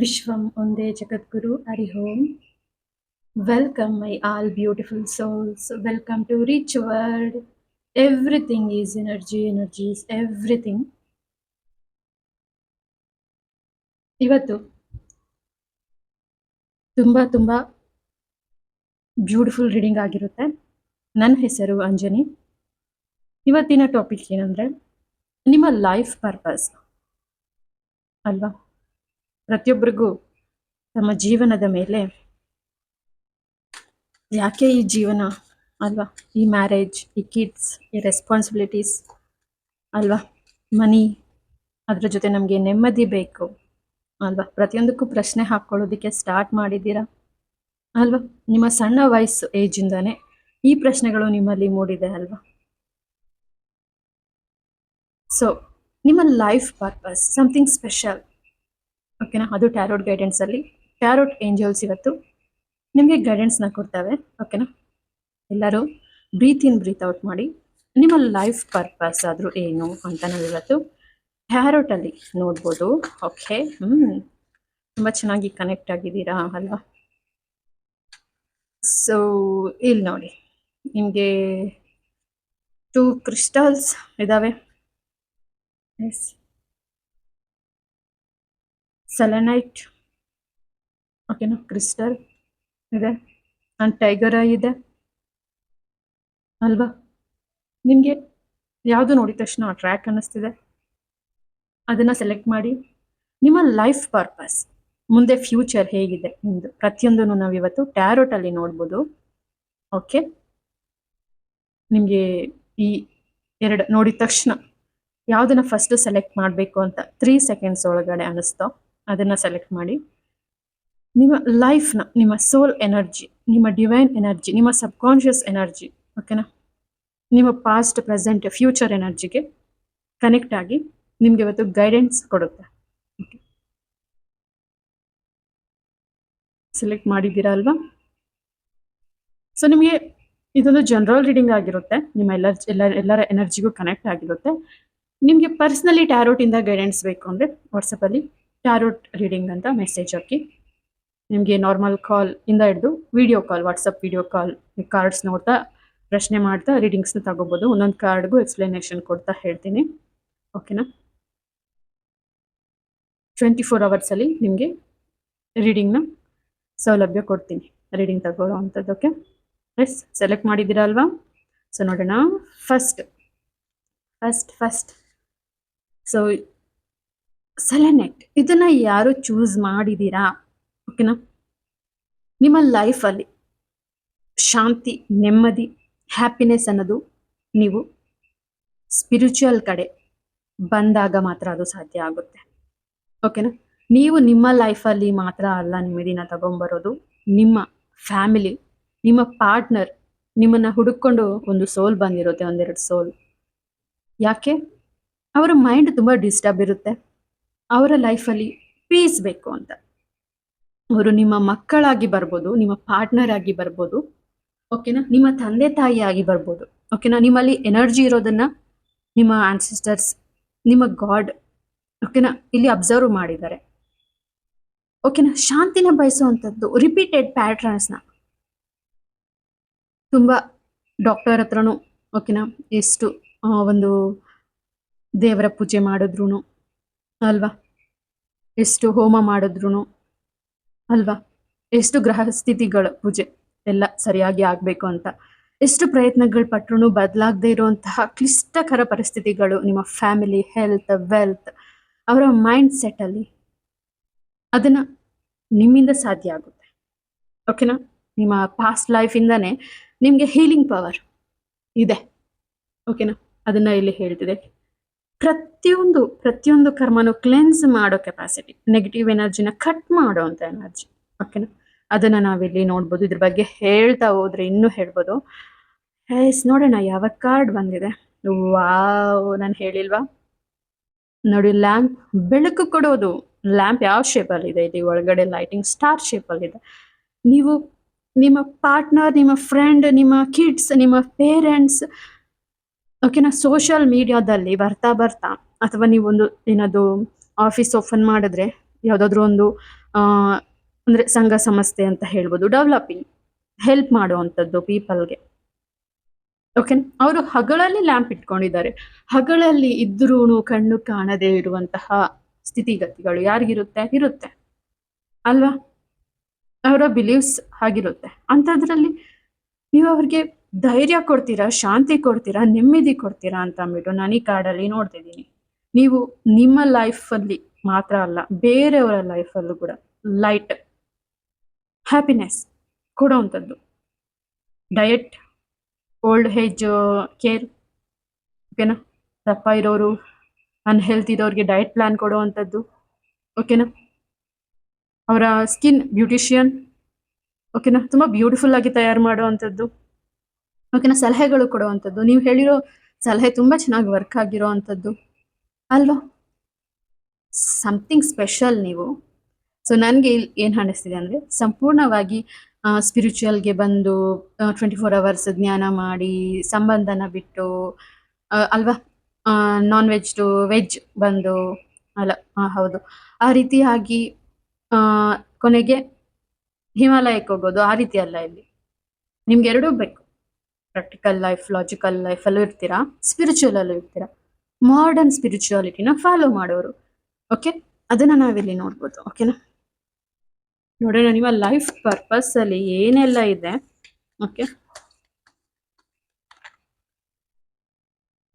Vishwam Onde Jagadguru Hari Om. Welcome, my all beautiful souls. Welcome to Rich World. Everything is energy, energy is everything. ಇವತ್ತು ತುಂಬಾ beautiful reading ಆಗಿರುತ್ತೆ. ನನ್ನ ಹೆಸರು ಅಂಜನಿ. ಇವತ್ತಿನ topic ಏನಂದ್ರೆ ನಿಮ್ಮ ಲೈಫ್ ಪರ್ಪಸ್ ಅಲ್ವಾ. ಪ್ರತಿಯೊಬ್ಬರಿಗೂ ತಮ್ಮ ಜೀವನದ ಮೇಲೆ ಯಾಕೆ ಈ ಜೀವನ ಅಲ್ವಾ, ಈ ಮ್ಯಾರೇಜ್, ಈ ಕಿಡ್ಸ್, ಈ ರೆಸ್ಪಾನ್ಸಿಬಿಲಿಟೀಸ್ ಅಲ್ವಾ, ಮನಿ, ಅದ್ರ ಜೊತೆ ನಮಗೆ ನೆಮ್ಮದಿ ಬೇಕು ಅಲ್ವಾ. ಪ್ರತಿಯೊಂದಕ್ಕೂ ಪ್ರಶ್ನೆ ಹಾಕೊಳ್ಳೋದಕ್ಕೆ ಸ್ಟಾರ್ಟ್ ಮಾಡಿದ್ದೀರಾ ಅಲ್ವಾ. ನಿಮ್ಮ ಸಣ್ಣ ವಯಸ್ಸು ಏಜಿಂದಾನೆ ಈ ಪ್ರಶ್ನೆಗಳು ನಿಮ್ಮಲ್ಲಿ ಮೂಡಿದೆ ಅಲ್ವಾ. ಸೊ ನಿಮ್ಮ ಲೈಫ್ ಪರ್ಪಸ್ ಸಮಥಿಂಗ್ ಸ್ಪೆಷಲ್, ಓಕೆನಾ. ಅದು ಟ್ಯಾರೋಟ್ ಗೈಡೆನ್ಸ್ ಅಲ್ಲಿ ಟ್ಯಾರೋಟ್ ಏಂಜಲ್ಸ್ ಇವತ್ತು ನಿಮಗೆ ಗೈಡೆನ್ಸ್ನ ಕೊಡ್ತವೆ, ಓಕೆನಾ. ಎಲ್ಲರೂ ಬ್ರೀತ್ ಇನ್ ಬ್ರೀತ್ ಔಟ್ ಮಾಡಿ. ನಿಮ್ಮ ಲೈಫ್ ಪರ್ಪಸ್ ಆದರೂ ಏನು ಅಂತ ನಾವಿವತ್ತು ಟ್ಯಾರೋಟ್ ಅಲ್ಲಿ ನೋಡ್ಬೋದು. ಓಕೆ, ತುಂಬ ಚೆನ್ನಾಗಿ ಕನೆಕ್ಟ್ ಆಗಿದ್ದೀರಾ ಅಲ್ವಾ. ಸೊ ಇಲ್ಲಿ ನೋಡಿ, ನಿಮಗೆ 2 ಕ್ರಿಸ್ಟಲ್ಸ್ ಇದಾವೆ. ಎಸ್, ಸೆಲೆನೈಟ್, ಓಕೆನಾ, ಕ್ರಿಸ್ಟಲ್ ಇದೆ, ಅಂಡ್ ಟೈಗರ್ ಐ ಇದೆ ಅಲ್ವಾ. ನಿಮಗೆ ಯಾವುದು ನೋಡಿದ ತಕ್ಷಣ ಅಟ್ರಾಕ್ಟ್ ಅನ್ನಿಸ್ತಿದೆ ಅದನ್ನ ಸೆಲೆಕ್ಟ್ ಮಾಡಿ. ನಿಮ್ಮ ಲೈಫ್ ಪರ್ಪಸ್, ಮುಂದೆ ಫ್ಯೂಚರ್ ಹೇಗಿದೆ ನಿಮ್ದು, ಪ್ರತಿಯೊಂದನ್ನು ನಾವು ಇವತ್ತು ಟ್ಯಾರೋಟ್ ಅಲ್ಲಿ ನೋಡ್ಬೋದು. ಓಕೆ, ನಿಮಗೆ ಈ 2 ನೋಡಿದ ತಕ್ಷಣ ಯಾವುದನ್ನ ಫಸ್ಟ್ ಸೆಲೆಕ್ಟ್ ಮಾಡಬೇಕು ಅಂತ 3 ಸೆಕೆಂಡ್ಸ್ ಒಳಗಡೆ ಅನಿಸ್ತೋ ಅದನ್ನ ಸೆಲೆಕ್ಟ್ ಮಾಡಿ. ನಿಮ್ಮ ಲೈಫ್ನ, ನಿಮ್ಮ ಸೋಲ್ ಎನರ್ಜಿ, ನಿಮ್ಮ ಡಿವೈನ್ ಎನರ್ಜಿ, ನಿಮ್ಮ ಸಬ್ಕಾನ್ಷಿಯಸ್ ಎನರ್ಜಿ, ಓಕೆನಾ, ನಿಮ್ಮ ಪಾಸ್ಟ್, ಪ್ರೆಸೆಂಟ್, ಫ್ಯೂಚರ್ ಎನರ್ಜಿಗೆ ಕನೆಕ್ಟ್ ಆಗಿ ನಿಮ್ಗೆ ಇವತ್ತು ಗೈಡೆನ್ಸ್ ಕೊಡುತ್ತೆ. ಸೆಲೆಕ್ಟ್ ಮಾಡಿದ್ದೀರಾ ಅಲ್ವಾ. ಸೊ ನಿಮಗೆ ಇದೊಂದು ಜನರಲ್ ರೀಡಿಂಗ್ ಆಗಿರುತ್ತೆ, ನಿಮ್ಮ ಎಲ್ಲರ ಎನರ್ಜಿಗೂ ಕನೆಕ್ಟ್ ಆಗಿರುತ್ತೆ. ನಿಮಗೆ ಪರ್ಸ್ನಲಿ ಟ್ಯಾರೋಟ್ ಇಂದ ಗೈಡೆನ್ಸ್ ಬೇಕು ಅಂದರೆ ವಾಟ್ಸಪ್ಪಲ್ಲಿ ಟ್ಯಾರೋಟ್ ರೀಡಿಂಗ್ ಅಂತ ಮೆಸೇಜ್ ಹಾಕಿ. ನಿಮಗೆ ನಾರ್ಮಲ್ ಕಾಲ್ ಇಂದ ಹಿಡಿದು video call, WhatsApp video call, cards ನೋಡ್ತಾ ಪ್ರಶ್ನೆ ಮಾಡ್ತಾ ರೀಡಿಂಗ್ಸ್ನ ತಗೋಬೋದು. ಒಂದೊಂದು ಕಾರ್ಡ್ಗೂ ಎಕ್ಸ್ಪ್ಲನೇಷನ್ ಕೊಡ್ತಾ ಹೇಳ್ತೀನಿ, ಓಕೆನಾ. 24 ಅವರ್ಸಲ್ಲಿ ನಿಮಗೆ ರೀಡಿಂಗ್ನ ಸೌಲಭ್ಯ ಕೊಡ್ತೀನಿ, ರೀಡಿಂಗ್ ತಗೊಳ್ಳೋ ಅಂಥದ್ದು. ಓಕೆ, ಎಸ್, ಸೆಲೆಕ್ಟ್ ಮಾಡಿದ್ದೀರಾ ಅಲ್ವಾ. ಸೊ ನೋಡೋಣ. ಫಸ್ಟ್ ಸೊ ಸೆಲೆನೆಕ್ಟ್, ಇದನ್ನ ಯಾರು ಚೂಸ್ ಮಾಡಿದ್ದೀರಾ, ಓಕೆನಾ. ನಿಮ್ಮ ಲೈಫಲ್ಲಿ ಶಾಂತಿ, ನೆಮ್ಮದಿ, ಹ್ಯಾಪಿನೆಸ್ ಅನ್ನೋದು ನೀವು ಸ್ಪಿರಿಚುವಲ್ ಕಡೆ ಬಂದಾಗ ಮಾತ್ರ ಅದು ಸಾಧ್ಯ ಆಗುತ್ತೆ, ಓಕೆನಾ. ನೀವು ನಿಮ್ಮ ಲೈಫಲ್ಲಿ ಮಾತ್ರ ಅಲ್ಲ ನೆಮ್ಮದಿನ ತಗೊಂಬರೋದು, ನಿಮ್ಮ ಫ್ಯಾಮಿಲಿ, ನಿಮ್ಮ ಪಾರ್ಟ್ನರ್, ನಿಮ್ಮನ್ನ ಹುಡುಕೊಂಡು ಒಂದು ಸೋಲ್ ಬಂದಿರುತ್ತೆ, 1-2 ಸೋಲ್. ಯಾಕೆ? ಅವರ ಮೈಂಡ್ ತುಂಬ ಡಿಸ್ಟರ್ಬ್ ಇರುತ್ತೆ, ಅವರ ಲೈಫಲ್ಲಿ ಪೀಸ್ ಬೇಕು ಅಂತ. ಅವರು ನಿಮ್ಮ ಮಕ್ಕಳಾಗಿ ಬರ್ಬೋದು, ನಿಮ್ಮ ಪಾರ್ಟ್ನರ್ ಆಗಿ ಬರ್ಬೋದು, ಓಕೆನಾ, ನಿಮ್ಮ ತಂದೆ ತಾಯಿ ಆಗಿ ಬರ್ಬೋದು, ಓಕೆನಾ. ನಿಮ್ಮಲ್ಲಿ ಎನರ್ಜಿ ಇರೋದನ್ನ ನಿಮ್ಮ ಆನ್ಸಿಸ್ಟರ್ಸ್, ನಿಮ್ಮ ಗಾಡ್, ಓಕೆನಾ, ಇಲ್ಲಿ ಅಬ್ಸರ್ವ್ ಮಾಡಿದ್ದಾರೆ, ಓಕೆನಾ. ಶಾಂತಿನ ಬಯಸುವಂಥದ್ದು ರಿಪೀಟೆಡ್ ಪ್ಯಾಟ್ರನ್ಸ್ನ ತುಂಬ ಡಾಕ್ಟರ್ ಹತ್ರನೂ, ಓಕೆನಾ, ಎಷ್ಟು ಒಂದು ದೇವರ ಪೂಜೆ ಮಾಡಿದ್ರು ಅಲ್ವಾ, ಎಷ್ಟು ಹೋಮ ಮಾಡಿದ್ರು ಅಲ್ವಾ, ಎಷ್ಟು ಗ್ರಹ ಸ್ಥಿತಿಗಳ ಪೂಜೆ ಎಲ್ಲ ಸರಿಯಾಗಿ ಆಗಬೇಕು ಅಂತ ಎಷ್ಟು ಪ್ರಯತ್ನಗಳು ಪಟ್ಟರು ಬದಲಾಗದೇ ಇರುವಂತಹ ಕ್ಲಿಷ್ಟಕರ ಪರಿಸ್ಥಿತಿಗಳು ನಿಮ್ಮ ಫ್ಯಾಮಿಲಿ, ಹೆಲ್ತ್, ವೆಲ್ತ್, ಅವರ ಮೈಂಡ್ ಸೆಟ್ಟಲ್ಲಿ, ಅದನ್ನು ನಿಮ್ಮಿಂದ ಸಾಧ್ಯ ಆಗುತ್ತೆ, ಓಕೆನಾ. ನಿಮ್ಮ ಪಾಸ್ಟ್ ಲೈಫಿಂದಾನೇ ನಿಮಗೆ ಹೀಲಿಂಗ್ ಪವರ್ ಇದೆ, ಓಕೆನಾ. ಅದನ್ನ ಇಲ್ಲಿ ಹೇಳ್ತಿದೆ. ಪ್ರತಿಯೊಂದು ಕರ್ಮನು ಕ್ಲೆನ್ಸ್ ಮಾಡೋ ಕೆಪಾಸಿಟಿ, ನೆಗೆಟಿವ್ ಎನರ್ಜಿನ ಕಟ್ ಮಾಡೋ ಅಂತ ಎನರ್ಜಿ, ಓಕೆನಾ. ಅದನ್ನ ನಾವಿಲ್ಲಿ ನೋಡ್ಬೋದು. ಇದ್ರ ಬಗ್ಗೆ ಹೇಳ್ತಾ ಹೋದ್ರೆ ಇನ್ನೂ ಹೇಳ್ಬೋದು. ಎಸ್, ನೋಡೋಣ ಯಾವ ಕಾರ್ಡ್ ಬಂದಿದೆ. ವಾವ್, ನಾನು ಹೇಳಿಲ್ವಾ ನೋಡಿ. ಲ್ಯಾಂಪ್, ಬೆಳಕು ಕೊಡೋದು. ಲ್ಯಾಂಪ್ ಯಾವ ಶೇಪಲ್ಲಿ ಇದೆ? ಇಲ್ಲಿ ಒಳಗಡೆ ಲೈಟಿಂಗ್ ಸ್ಟಾರ್ ಶೇಪಲ್ಲಿ ಇದೆ. ನೀವು ನಿಮ್ಮ ಪಾರ್ಟ್ನರ್, ನಿಮ್ಮ ಫ್ರೆಂಡ್, ನಿಮ್ಮ ಕಿಡ್ಸ್, ನಿಮ್ಮ ಪೇರೆಂಟ್ಸ್, ಓಕೆನಾ, ಸೋಷಿಯಲ್ ಮೀಡಿಯಾದಲ್ಲಿ ಬರ್ತಾ ಅಥವಾ ನೀವೊಂದು ಏನಾದ್ರು ಆಫೀಸ್ ಓಪನ್ ಮಾಡಿದ್ರೆ ಯಾವುದಾದ್ರೂ ಒಂದು ಆ, ಅಂದ್ರೆ ಸಂಘ ಸಂಸ್ಥೆ ಅಂತ ಹೇಳ್ಬೋದು, ಡೆವಲಪಿಂಗ್, ಹೆಲ್ಪ್ ಮಾಡುವಂಥದ್ದು ಪೀಪಲ್ಗೆ. ಓಕೆ, ಅವರು ಹಗಲಲ್ಲಿ ಲ್ಯಾಂಪ್ ಇಟ್ಕೊಂಡಿದ್ದಾರೆ. ಹಗಲಲ್ಲಿ ಇದ್ರೂ ಕಣ್ಣು ಕಾಣದೇ ಇರುವಂತಹ ಸ್ಥಿತಿಗತಿಗಳು ಯಾರಿಗಿರುತ್ತೆ? ಇರುತ್ತೆ ಅಲ್ವಾ? ಅವರ ಬಿಲೀವ್ಸ್ ಆಗಿರುತ್ತೆ. ಅಂಥದ್ರಲ್ಲಿ ನೀವು ಅವ್ರಿಗೆ ಧೈರ್ಯ ಕೊಡ್ತೀರಾ, ಶಾಂತಿ ಕೊಡ್ತೀರಾ, ನೆಮ್ಮದಿ ಕೊಡ್ತೀರಾ ಅಂತ ಅಂದ್ಬಿಟ್ಟು ನಾನು ಈ ಕಾರ್ಡಲ್ಲಿ ನೋಡ್ತಿದ್ದೀನಿ. ನೀವು ನಿಮ್ಮ ಲೈಫಲ್ಲಿ ಮಾತ್ರ ಅಲ್ಲ, ಬೇರೆಯವರ ಲೈಫಲ್ಲೂ ಕೂಡ ಲೈಟ್, ಹ್ಯಾಪಿನೆಸ್ ಕೊಡುವಂಥದ್ದು. ಡಯಟ್, ಓಲ್ಡ್ ಏಜ್ ಕೇರ್, ಓಕೆನಾ? ದಪ್ಪ ಇರೋರು, ಅನ್ಹೆಲ್ತ್ ಇರೋರಿಗೆ ಡಯಟ್ ಪ್ಲಾನ್ ಕೊಡುವಂಥದ್ದು, ಓಕೆನಾ? ಅವರ ಸ್ಕಿನ್ ಬ್ಯೂಟಿಷಿಯನ್, ಓಕೆನಾ? ತುಂಬ ಬ್ಯೂಟಿಫುಲ್ ಆಗಿ ತಯಾರು ಮಾಡುವಂಥದ್ದು, ಓಕೆನಾ? ಸಲಹೆಗಳು ಕೊಡುವಂಥದ್ದು, ನೀವು ಹೇಳಿರೋ ಸಲಹೆ ತುಂಬ ಚೆನ್ನಾಗಿ ವರ್ಕ್ ಆಗಿರೋ ಅಂಥದ್ದು ಅಲ್ವಾ? ಸಮಥಿಂಗ್ ಸ್ಪೆಷಲ್ ನೀವು. ಸೊ ನನಗೆ ಏನು ಅನ್ನಿಸ್ತಿದೆ ಅಂದರೆ, ಸಂಪೂರ್ಣವಾಗಿ ಸ್ಪಿರಿಚುವಲ್ಗೆ ಬಂದು 24 hours ಜ್ಞಾನ ಮಾಡಿ, ಸಂಬಂಧನ ಬಿಟ್ಟು, ಅಲ್ವಾ? ನಾನ್ ವೆಜ್ ಟು ವೆಜ್ ಬಂದು, ಅಲ್ಲ, ಹೌದು, ಆ ರೀತಿಯಾಗಿ ಕೊನೆಗೆ ಹಿಮಾಲಯಕ್ಕೆ ಹೋಗೋದು, ಆ ರೀತಿ ಅಲ್ಲ ಇಲ್ಲಿ. ನಿಮ್ಗೆ ಎರಡೂ ಬೇಕು. ಪ್ರಾಕ್ಟಿಕಲ್ ಲೈಫ್, ಲಾಜಿಕಲ್ ಲೈಫಲ್ಲೂ ಇರ್ತೀರಾ, ಸ್ಪಿರಿಚುವಲಲ್ಲೂ ಇರ್ತೀರಾ. ಮಾಡರ್ನ್ ಸ್ಪಿರಿಚುವಾಲಿಟಿನ ಫಾಲೋ ಮಾಡೋರು, ಓಕೆ? ಅದನ್ನು ನಾವಿಲ್ಲಿ ನೋಡ್ಬೋದು, ಓಕೆನಾ? ನೋಡೋಣ ನಿಮ್ಮ ಲೈಫ್ ಪರ್ಪಸ್ ಅಲ್ಲಿ ಏನೆಲ್ಲ ಇದೆ, ಓಕೆ?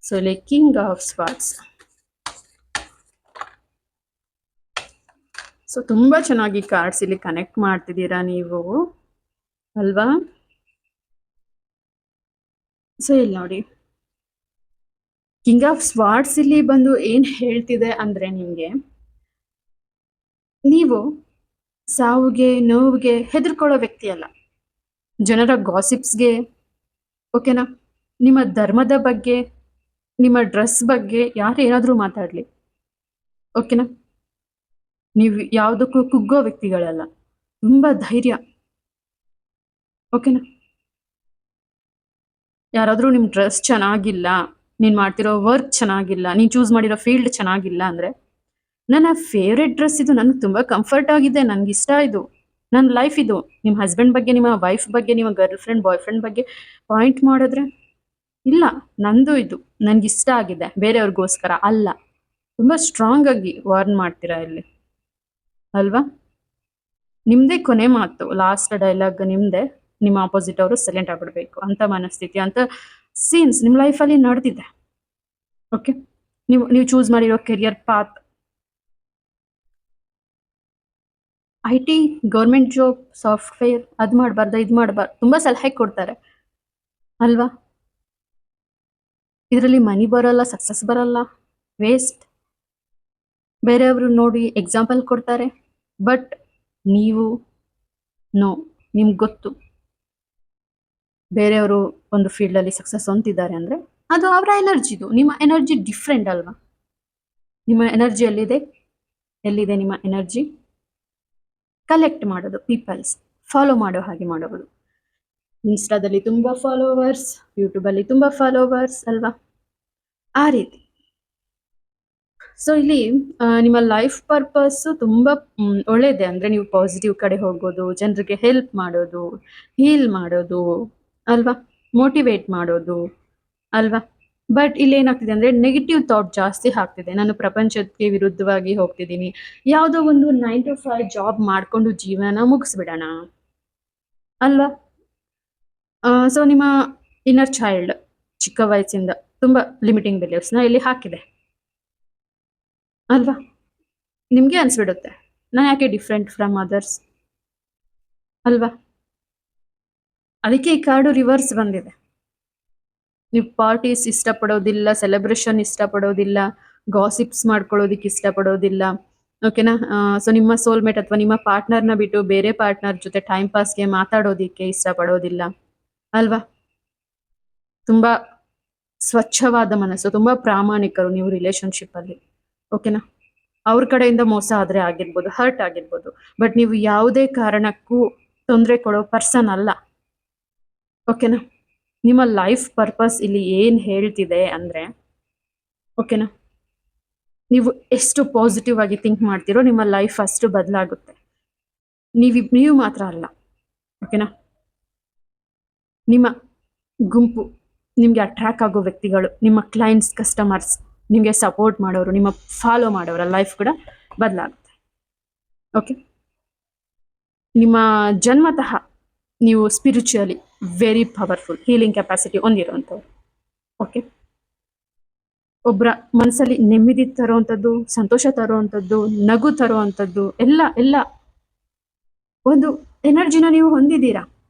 ಸೊ ಇಲ್ಲಿ ಕಿಂಗ್ ಆಫ್ ಸ್ವಾರ್ಡ್ಸ್. ಸೊ ತುಂಬಾ ಚೆನ್ನಾಗಿ ಕಾರ್ಡ್ಸ್ ಇಲ್ಲಿ ಕನೆಕ್ಟ್ ಮಾಡ್ತಿದ್ದೀರಾ ನೀವು, ಅಲ್ವಾ? ಸೊ ಇಲ್ಲಿ ನೋಡಿ, ಕಿಂಗ್ ಆಫ್ ಸ್ವಾರ್ಡ್ಸ್ ಇಲ್ಲಿ ಬಂದು ಏನ್ ಹೇಳ್ತಿದೆ ಅಂದ್ರೆ, ನಿಮ್ಗೆ ನೀವು ಸಾವುಗೆ, ನೋವಿಗೆ ಹೆದರ್ಕೊಳ್ಳೋ ವ್ಯಕ್ತಿ ಅಲ್ಲ. ಜನರ ಗಾಸಿಪ್ಸ್ಗೆ, ಓಕೆನಾ? ನಿಮ್ಮ ಧರ್ಮದ ಬಗ್ಗೆ, ನಿಮ್ಮ ಡ್ರೆಸ್ ಬಗ್ಗೆ ಯಾರು ಏನಾದರೂ ಮಾತಾಡಲಿ, ಓಕೆನಾ? ನೀವು ಯಾವುದಕ್ಕೂ ಕುಗ್ಗೋ ವ್ಯಕ್ತಿಗಳಲ್ಲ. ತುಂಬ ಧೈರ್ಯ, ಓಕೆನಾ? ಯಾರಾದರೂ ನಿಮ್ಮ ಡ್ರೆಸ್ ಚೆನ್ನಾಗಿಲ್ಲ, ನೀನು ಮಾಡ್ತಿರೋ ವರ್ಕ್ ಚೆನ್ನಾಗಿಲ್ಲ, ನೀನು ಚೂಸ್ ಮಾಡಿರೋ ಫೀಲ್ಡ್ ಚೆನ್ನಾಗಿಲ್ಲ ಅಂದರೆ, ನನ್ನ ಫೇವ್ರೆಟ್ ಡ್ರೆಸ್ ಇದು, ನನಗೆ ತುಂಬ ಕಂಫರ್ಟ್ ಆಗಿದೆ, ನನಗೆ ಇಷ್ಟ ಇದು, ನನ್ನ ಲೈಫ್ ಇದು. ನಿಮ್ಮ ಹಸ್ಬೆಂಡ್ ಬಗ್ಗೆ, ನಿಮ್ಮ ವೈಫ್ ಬಗ್ಗೆ, ನಿಮ್ಮ ಗರ್ಲ್ ಫ್ರೆಂಡ್, ಬಾಯ್ ಫ್ರೆಂಡ್ ಬಗ್ಗೆ ಪಾಯಿಂಟ್ ಮಾಡಿದ್ರೆ, ಇಲ್ಲ ನಂದು ಇದು, ನನಗಿಷ್ಟ ಆಗಿದೆ, ಬೇರೆಯವ್ರಿಗೋಸ್ಕರ ಅಲ್ಲ. ತುಂಬ ಸ್ಟ್ರಾಂಗ್ ಆಗಿ ವಾರ್ನ್ ಮಾಡ್ತೀರಾ ಇಲ್ಲಿ, ಅಲ್ವಾ? ನಿಮ್ಮದೇ ಕೊನೆ ಮಾತು, ಲಾಸ್ಟ್ ಡೈಲಾಗ್ ನಿಮ್ಮದೇ. ನಿಮ್ಮ ಆಪೋಸಿಟ್ ಅವರು ಸೈಲೆಂಟ್ ಆಗ್ಬಿಡ್ಬೇಕು ಅಂತ ಮನಸ್ಥಿತಿ, ಅಂತ ಸೀನ್ಸ್ ನಿಮ್ಮ ಲೈಫಲ್ಲಿ ನಡೆದಿದೆ, ಓಕೆ? ನೀವು ಚೂಸ್ ಮಾಡಿರೋ career path, IT, government job, software, ಅದು ಮಾಡಬಾರ್ದು, ಇದು ಮಾಡಬಾರ್ದು, ತುಂಬ ಸಲಹೆ ಕೊಡ್ತಾರೆ, ಅಲ್ವಾ? ಇದರಲ್ಲಿ ಮನಿ ಬರಲ್ಲ, ಸಕ್ಸಸ್ ಬರಲ್ಲ, ವೇಸ್ಟ್. ಬೇರೆಯವರು ನೋಡಿ ಎಕ್ಸಾಂಪಲ್ ಕೊಡ್ತಾರೆ, ಬಟ್ ನೀವು ನೋ, ನಿಮ್ಗೆ ಗೊತ್ತು ಬೇರೆಯವರು ಒಂದು ಫೀಲ್ಡಲ್ಲಿ ಸಕ್ಸಸ್ ಹೊಂದಿದ್ದಾರೆ ಅಂದರೆ ಅದು ಅವರ ಎನರ್ಜಿದು. ನಿಮ್ಮ ಎನರ್ಜಿ ಡಿಫ್ರೆಂಟ್ ಅಲ್ವಾ? ನಿಮ್ಮ ಎನರ್ಜಿ ಎಲ್ಲಿದೆ ನಿಮ್ಮ ಎನರ್ಜಿ? ಕಲೆಕ್ಟ್ ಮಾಡೋದು, ಪೀಪಲ್ಸ್ ಫಾಲೋ ಮಾಡೋ ಹಾಗೆ ಮಾಡೋದು. ಇನ್ಸ್ಟಾದಲ್ಲಿ ತುಂಬ ಫಾಲೋವರ್ಸ್, ಯೂಟ್ಯೂಬಲ್ಲಿ ತುಂಬ ಫಾಲೋವರ್ಸ್ ಅಲ್ವಾ? ಆ ರೀತಿ. ಸೊ ಇಲ್ಲಿ ನಿಮ್ಮ ಲೈಫ್ ಪರ್ಪಸ್ ತುಂಬ ಒಳ್ಳೆಯದೇ. ಅಂದರೆ ನೀವು ಪಾಸಿಟಿವ್ ಕಡೆ ಹೋಗೋದು, ಜನರಿಗೆ ಹೆಲ್ಪ್ ಮಾಡೋದು, ಹೀಲ್ ಮಾಡೋದು ಅಲ್ವಾ? ಮೋಟಿವೇಟ್ ಮಾಡೋದು ಅಲ್ವಾ? ಬಟ್ ಇಲ್ಲಿ ಏನಾಗ್ತಿದೆ ಅಂದರೆ, ನೆಗೆಟಿವ್ ಥಾಟ್ ಜಾಸ್ತಿ ಆಗ್ತಿದೆ. ನಾನು ಪ್ರಪಂಚಕ್ಕೆ ವಿರುದ್ಧವಾಗಿ ಹೋಗ್ತಿದ್ದೀನಿ, ಯಾವುದೋ ಒಂದು 9 to 5 ಜಾಬ್ ಮಾಡಿಕೊಂಡು ಜೀವನ ಮುಗಿಸ್ಬಿಡೋಣ ಅಲ್ವಾ? ಸೊ ನಿಮ್ಮ ಇನ್ನರ್ ಚೈಲ್ಡ್ ಚಿಕ್ಕ ವಯಸ್ಸಿಂದ ತುಂಬ ಲಿಮಿಟಿಂಗ್ ಬಿಲೀಫ್ಸ್ನ ಇಲ್ಲಿ ಹಾಕಿದೆ ಅಲ್ವಾ? ನಿಮಗೆ ಅನಿಸ್ಬಿಡುತ್ತೆ, ನಾನು ಯಾಕೆ ಡಿಫ್ರೆಂಟ್ ಫ್ರಮ್ ಅದರ್ಸ್ ಅಲ್ವಾ? ಅದಕ್ಕೆ ಈ ಕಾರ್ಡು ರಿವರ್ಸ್ ಬಂದಿದೆ. ನೀವು ಪಾರ್ಟೀಸ್ ಇಷ್ಟಪಡೋದಿಲ್ಲ, ಸೆಲೆಬ್ರೇಷನ್ ಇಷ್ಟಪಡೋದಿಲ್ಲ, ಗಾಸಿಪ್ಸ್ ಮಾಡ್ಕೊಳ್ಳೋದಿಕ್ಕೆ ಇಷ್ಟಪಡೋದಿಲ್ಲ, ಓಕೆನಾ? ಸೊ ನಿಮ್ಮ ಸೋಲ್ಮೇಟ್ ಅಥವಾ ನಿಮ್ಮ ಪಾರ್ಟ್ನರ್ನ ಬಿಟ್ಟು ಬೇರೆ ಪಾರ್ಟ್ನರ್ ಜೊತೆ ಟೈಮ್ ಪಾಸ್ಗೆ ಮಾತಾಡೋದಿಕ್ಕೆ ಇಷ್ಟಪಡೋದಿಲ್ಲ ಅಲ್ವಾ? ತುಂಬ ಸ್ವಚ್ಛವಾದ ಮನಸ್ಸು, ತುಂಬ ಪ್ರಾಮಾಣಿಕರು ನೀವು ರಿಲೇಶನ್ಶಿಪ್ಪಲ್ಲಿ, ಓಕೆನಾ? ಅವ್ರ ಕಡೆಯಿಂದ ಮೋಸ ಆದರೆ ಆಗಿರ್ಬೋದು, ಹರ್ಟ್ ಆಗಿರ್ಬೋದು, ಬಟ್ ನೀವು ಯಾವುದೇ ಕಾರಣಕ್ಕೂ ತೊಂದರೆ ಕೊಡೋ ಪರ್ಸನ್ ಅಲ್ಲ, ಓಕೆನಾ? ನಿಮ್ಮ ಲೈಫ್ ಪರ್ಪಸ್ ಇಲ್ಲಿ ಏನು ಹೇಳ್ತಿದೆ ಅಂದರೆ, ಓಕೆನಾ, ನೀವು ಎಷ್ಟು ಪಾಸಿಟಿವ್ ಆಗಿ ಥಿಂಕ್ ಮಾಡ್ತೀರೋ ನಿಮ್ಮ ಲೈಫ್ ಅಷ್ಟು ಬದಲಾಗುತ್ತೆ. ನೀವು ಮಾತ್ರ ಅಲ್ಲ, ಓಕೆನಾ? ನಿಮ್ಮ ಗುಂಪು, ನಿಮಗೆ ಅಟ್ರಾಕ್ಟ್ ಆಗೋ ವ್ಯಕ್ತಿಗಳು, ನಿಮ್ಮ ಕ್ಲೈಂಟ್ಸ್, ಕಸ್ಟಮರ್ಸ್, ನಿಮಗೆ ಸಪೋರ್ಟ್ ಮಾಡೋರು, ನಿಮ್ಮ ಫಾಲೋ ಮಾಡೋರ ಲೈಫ್ ಕೂಡ ಬದಲಾಗುತ್ತೆ. ಓಕೆ, ನಿಮ್ಮ ಜನ್ಮತಃ ನೀವು spiritually very powerful, healing capacity ಹೊಂದಿರುವಂಥವ್ರು. ಓಕೆ, ಒಬ್ಬರ ಮನಸ್ಸಲ್ಲಿ ನೆಮ್ಮದಿ ತರುವಂಥದ್ದು, ಸಂತೋಷ ತರುವಂಥದ್ದು, ನಗು ತರುವಂಥದ್ದು, ಎಲ್ಲ ಎಲ್ಲ ಒಂದು ಎನರ್ಜಿನ ನೀವು ಹೊಂದಿದ್ದೀರಾ.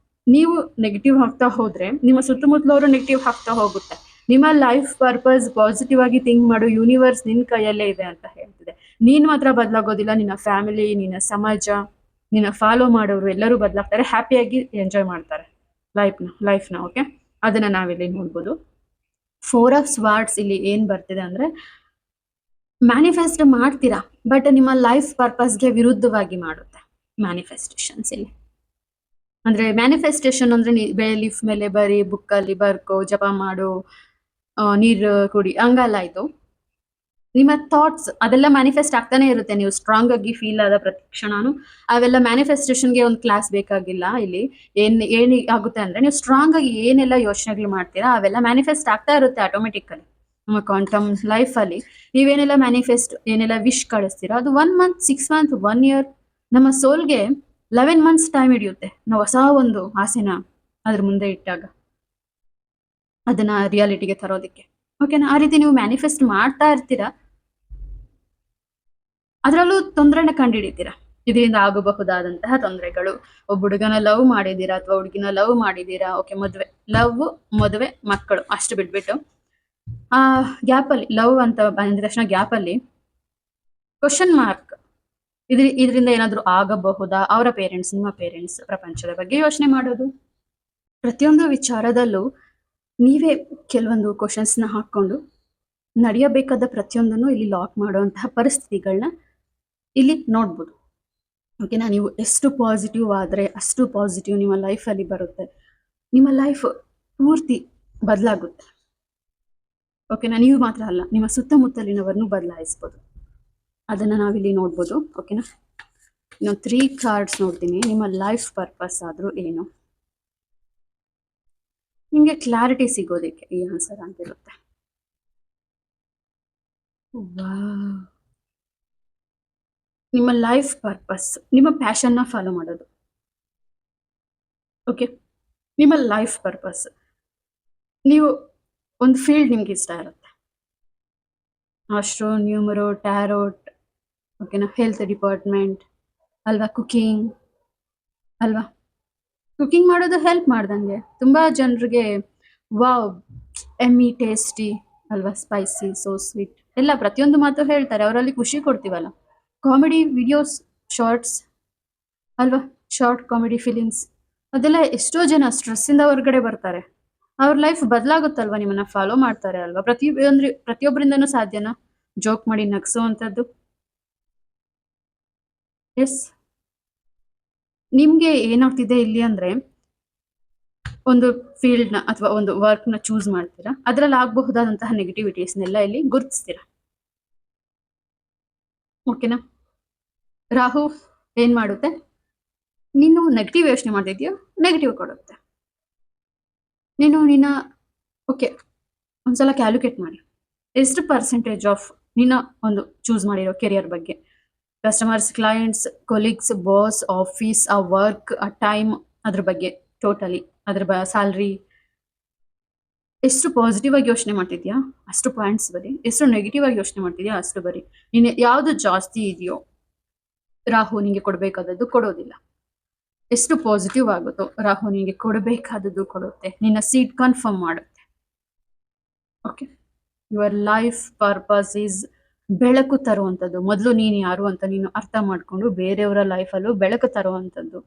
ನೀವು ನೆಗೆಟಿವ್ ಆಗ್ತಾ ಹೋದ್ರೆ ನಿಮ್ಮ ಸುತ್ತಮುತ್ತಲವರು ನೆಗೆಟಿವ್ ಆಗ್ತಾ ಹೋಗುತ್ತೆ. ನಿಮ್ಮ ಲೈಫ್ ಪರ್ಪಸ್ ಪಾಸಿಟಿವ್ ಆಗಿ ಥಿಂಕ್ ಮಾಡು, ಯೂನಿವರ್ಸ್ ನಿನ್ನ ಕೈಯಲ್ಲೇ ಇದೆ ಅಂತ ಹೇಳ್ತಿದೆ. ನೀನ್ ಮಾತ್ರ ಬದಲಾಗೋದಿಲ್ಲ, ನಿನ್ನ ಫ್ಯಾಮಿಲಿ, ನಿನ್ನ ಸಮಾಜ, ನಿನ್ನ ಫಾಲೋ ಮಾಡೋರು ಎಲ್ಲರೂ ಬದಲಾಗ್ತಾರೆ, ಹ್ಯಾಪಿಯಾಗಿ ಎಂಜಾಯ್ ಮಾಡ್ತಾರೆ ಲೈಫ್ನ. ಓಕೆ, ಅದನ್ನ ನಾವಿಲ್ಲಿ ನೋಡ್ಬೋದು. 4 ಆಫ್ ಸ್ವಾರ್ಡ್ಸ್ ಇಲ್ಲಿ ಏನ್ ಬರ್ತಿದೆ ಅಂದ್ರೆ, ಮ್ಯಾನಿಫೆಸ್ಟ್ ಮಾಡ್ತೀರಾ ಬಟ್ ನಿಮ್ಮ ಲೈಫ್ ಪರ್ಪಸ್ಗೆ ವಿರುದ್ಧವಾಗಿ ಮಾಡುತ್ತೆ ಮ್ಯಾನಿಫೆಸ್ಟೇಷನ್ಸ್ ಇಲ್ಲಿ. ಅಂದ್ರೆ ಮ್ಯಾನಿಫೆಸ್ಟೇಷನ್ ಅಂದ್ರೆ ಲೀಫ್ ಮೇಲೆ ಬರೀ, ಬುಕ್ಕಲ್ಲಿ ಬರ್ಕೋ, ಜಪ ಮಾಡು, ನೀರು ಕುಡಿ, ಹಂಗಲ್ಲ ಇದು. ನಿಮ್ಮ ಥಾಟ್ಸ್ ಅದೆಲ್ಲ ಮ್ಯಾನಿಫೆಸ್ಟ್ ಆಗ್ತಾನೆ ಇರುತ್ತೆ. ನೀವು ಸ್ಟ್ರಾಂಗ್ ಆಗಿ ಫೀಲ್ ಆದ ಪ್ರತಿ ಕ್ಷಣನು ಅವೆಲ್ಲ ಮ್ಯಾನಿಫೆಸ್ಟೇಷನ್ಗೆ ಒಂದು ಕ್ಲಾಸ್ ಬೇಕಾಗಿಲ್ಲ. ಇಲ್ಲಿ ಏನ್ ಆಗುತ್ತೆ ಅಂದ್ರೆ, ನೀವು ಸ್ಟ್ರಾಂಗ್ ಆಗಿ ಏನೆಲ್ಲ ಯೋಚನೆಗಳು ಮಾಡ್ತೀರಾ ಅವೆಲ್ಲ ಮ್ಯಾನಿಫೆಸ್ಟ್ ಆಗ್ತಾ ಇರುತ್ತೆ ಆಟೋಮೆಟಿಕಲಿ. ನಮ್ಮ ಕ್ವಾಂಟಮ್ ಲೈಫ್ ಅಲ್ಲಿ ನೀವೇನೆಲ್ಲ ಏನೆಲ್ಲ ವಿಶ್ ಕಳಿಸ್ತೀರಾ ಅದು 1 ಮಂತ್, 6 ಮಂತ್, 1 ಇಯರ್, ನಮ್ಮ ಸೋಲ್ಗೆ 11 ಮಂತ್ಸ್ ಟೈಮ್ ಹಿಡಿಯುತ್ತೆ ನಾವು ಹೊಸ ಒಂದು ಆಸೆನ ಅದ್ರ ಮುಂದೆ ಇಟ್ಟಾಗ ಅದನ್ನ ರಿಯಾಲಿಟಿಗೆ ತರೋದಕ್ಕೆ. ಓಕೆನಾ? ಆ ರೀತಿ ನೀವು ಮ್ಯಾನಿಫೆಸ್ಟ್ ಮಾಡ್ತಾ ಇರ್ತೀರಾ, ಅದರಲ್ಲೂ ತೊಂದರೆನ ಕಂಡುಹಿಡಿತೀರಾ. ಇದರಿಂದ ಆಗಬಹುದಾದಂತಹ ತೊಂದರೆಗಳು. ಒಬ್ಬ ಹುಡುಗನ ಲವ್ ಮಾಡಿದೀರಾ ಅಥವಾ ಹುಡುಗಿನ ಲವ್ ಮಾಡಿದೀರಾ, ಓಕೆ, ಮದುವೆ, ಮಕ್ಕಳು, ಅಷ್ಟು ಬಿಟ್ಬಿಟ್ಟು ಆ ಗ್ಯಾಪ್ ಅಲ್ಲಿ, ಲವ್ ಅಂತ ಬಂದ ತಕ್ಷಣ ಗ್ಯಾಪ್ ಅಲ್ಲಿ ಕ್ವಶನ್ ಮಾರ್ಕ್, ಇದರಿಂದ ಏನಾದ್ರೂ ಆಗಬಹುದಾ, ಅವರ ಪೇರೆಂಟ್ಸ್, ನಿಮ್ಮ ಪೇರೆಂಟ್ಸ್, ಪ್ರಪಂಚದ ಬಗ್ಗೆ ಯೋಚನೆ ಮಾಡೋದು. ಪ್ರತಿಯೊಂದು ವಿಚಾರದಲ್ಲೂ ನೀವೇ ಕೆಲವೊಂದು ಕ್ವಶನ್ಸ್ನ ಹಾಕೊಂಡು ನಡೆಯಬೇಕಾದ ಪ್ರತಿಯೊಂದನ್ನು ಇಲ್ಲಿ ಲಾಕ್ ಮಾಡುವಂತಹ ಪರಿಸ್ಥಿತಿಗಳನ್ನ ಇಲ್ಲಿ ನೋಡ್ಬೋದು. ಓಕೆನಾ? ನೀವು ಎಷ್ಟು ಪಾಸಿಟಿವ್ ಆದರೆ ಅಷ್ಟು ಪಾಸಿಟಿವ್ ನಿಮ್ಮ ಲೈಫಲ್ಲಿ ಬರುತ್ತೆ. ನಿಮ್ಮ ಲೈಫ್ ಪೂರ್ತಿ ಬದಲಾಗುತ್ತೆ. ಓಕೆನಾ? ನೀವು ಮಾತ್ರ ಅಲ್ಲ, ನಿಮ್ಮ ಸುತ್ತಮುತ್ತಲಿನವರನ್ನು ಬದಲಾಯಿಸ್ಬೋದು. ಅದನ್ನ ನಾವಿಲ್ಲಿ ನೋಡ್ಬೋದು. ಓಕೆನಾ? ನಾನು 3 ಕಾರ್ಡ್ಸ್ ನೋಡ್ತೀನಿ. ನಿಮ್ಮ ಲೈಫ್ ಪರ್ಪಸ್ ಆದ್ರೂ ಏನು, ನಿಮಗೆ ಕ್ಲಾರಿಟಿ ಸಿಗೋದಕ್ಕೆ ಈ ಆನ್ಸರ್ ಆಗಿರುತ್ತೆ. ನಿಮ್ಮ ಲೈಫ್ ಪರ್ಪಸ್, ನಿಮ್ಮ ಪ್ಯಾಷನ್ನ ಫಾಲೋ ಮಾಡೋದು. ಓಕೆ, ನಿಮ್ಮ ಲೈಫ್ ಪರ್ಪಸ್, ನೀವು ಒಂದು ಫೀಲ್ಡ್ ನಿಮ್ಗೆ ಇಷ್ಟ ಇರುತ್ತೆ, ಆಸ್ಟ್ರೋ, ನ್ಯೂಮರೋ, ಟ್ಯಾರೋಟ್, ಓಕೆನಾ, ಹೆಲ್ತ್ ಡಿಪಾರ್ಟ್ಮೆಂಟ್ ಅಲ್ವಾ, ಕುಕಿಂಗ್ ಅಲ್ವಾ, ಕುಕಿಂಗ್ ಮಾಡೋದು ಹೆಲ್ಪ್ ಮಾಡ್ದಂಗೆ ತುಂಬಾ ಜನರಿಗೆ. ವಾವ್, ಎಮ್ಮಿ, ಟೇಸ್ಟಿ ಅಲ್ವಾ, ಸ್ಪೈಸಿ, ಸೋ ಸ್ವೀಟ್ ಎಲ್ಲ ಪ್ರತಿಯೊಂದು ಮಾತು ಹೇಳ್ತಾರೆ, ಅವರಲ್ಲಿ ಖುಷಿ ಕೊಡ್ತೀವಲ್ಲ. ಕಾಮಿಡಿ ವಿಡಿಯೋಸ್, ಶಾರ್ಟ್ಸ್ ಅಲ್ವಾ, ಶಾರ್ಟ್ ಕಾಮಿಡಿ ಫಿಲಿಮ್ಸ್, ಅದೆಲ್ಲ ಎಷ್ಟೋ ಜನ ಸ್ಟ್ರೆಸ್ ಇಂದ ಹೊರಗಡೆ ಬರ್ತಾರೆ, ಅವ್ರ ಲೈಫ್ ಬದಲಾಗುತ್ತಲ್ವಾ, ನಿಮ್ಮನ್ನ ಫಾಲೋ ಮಾಡ್ತಾರೆ ಅಲ್ವಾ. ಪ್ರತಿಯೊಬ್ಬರಿಂದನೂ ಸಾಧ್ಯನಾ ಜೋಕ್ ಮಾಡಿ ನಗ್ಸೋವಂಥದ್ದು? ಎಸ್, ನಿಮ್ಗೆ ಏನಾಗ್ತಿದೆ ಇಲ್ಲಿ ಅಂದ್ರೆ, ಒಂದು ಫೀಲ್ಡ್ನ ಅಥವಾ ಒಂದು ವರ್ಕ್ನ ಚೂಸ್ ಮಾಡ್ತೀರಾ, ಅದರಲ್ಲಿ ಆಗಬಹುದಾದಂತಹ ನೆಗೆಟಿವಿಟೀಸ್ನೆಲ್ಲ ಇಲ್ಲಿ ಗುರುತಿಸ್ತೀರಾ. ಓಕೆನಾ? ರಾಹು ಏನ್ ಮಾಡುತ್ತೆ, ನೀನು ನೆಗೆಟಿವ್ ಯೋಚನೆ ಮಾಡ್ತಿದ್ಯೋ ನೆಗೆಟಿವ್ ಕೊಡುತ್ತೆ. ನಿನ್ನ ಓಕೆ, ಒಂದ್ಸಲ ಕ್ಯಾಲ್ಕುಲೇಟ್ ಮಾಡಿ, ಎಷ್ಟು ಪರ್ಸೆಂಟೇಜ್ ಆಫ್ ನಿನ್ನ ಒಂದು ಚೂಸ್ ಮಾಡಿರೋ ಕೆರಿಯರ್ ಬಗ್ಗೆ, customers, clients, colleagues, boss, office, ಆ ವರ್ಕ್, ಆ ಟೈಮ್, ಅದ್ರ ಬಗ್ಗೆ ಟೋಟಲಿ, ಅದ್ರ ಸ್ಯಾಲ್ರಿ, ಎಷ್ಟು ಪಾಸಿಟಿವ್ ಆಗಿ ಯೋಚನೆ ಮಾಡ್ತಿದ್ಯಾ ಅಷ್ಟು ಪಾಯಿಂಟ್ಸ್ ಬರಿ, ಎಷ್ಟು ನೆಗೆಟಿವ್ ಆಗಿ ಯೋಚನೆ ಮಾಡ್ತಿದ್ಯಾ ಅಷ್ಟು ಬರಿ. ನೀನು ಯಾವ್ದು ಜಾಸ್ತಿ ಇದೆಯೋ ರಾಹು ನಿಂಗೆ ಕೊಡಬೇಕಾದದ್ದು ಕೊಡೋದಿಲ್ಲ. ಎಷ್ಟು ಪಾಸಿಟಿವ್ ಆಗುತ್ತೋ ರಾಹು ನಿಂಗೆ ಕೊಡಬೇಕಾದದ್ದು ಕೊಡುತ್ತೆ, ನಿನ್ನ ಸೀಟ್ ಕನ್ಫರ್ಮ್ ಮಾಡುತ್ತೆ. Okay, your life purpose is ಬೆಳಕು ತರುವಂಥದ್ದು. ಮೊದಲು ನೀನು ಯಾರು ಅಂತ ನೀನು ಅರ್ಥ ಮಾಡ್ಕೊಂಡು ಬೇರೆಯವರ ಲೈಫಲ್ಲೂ ಬೆಳಕು ತರುವಂಥದ್ದು.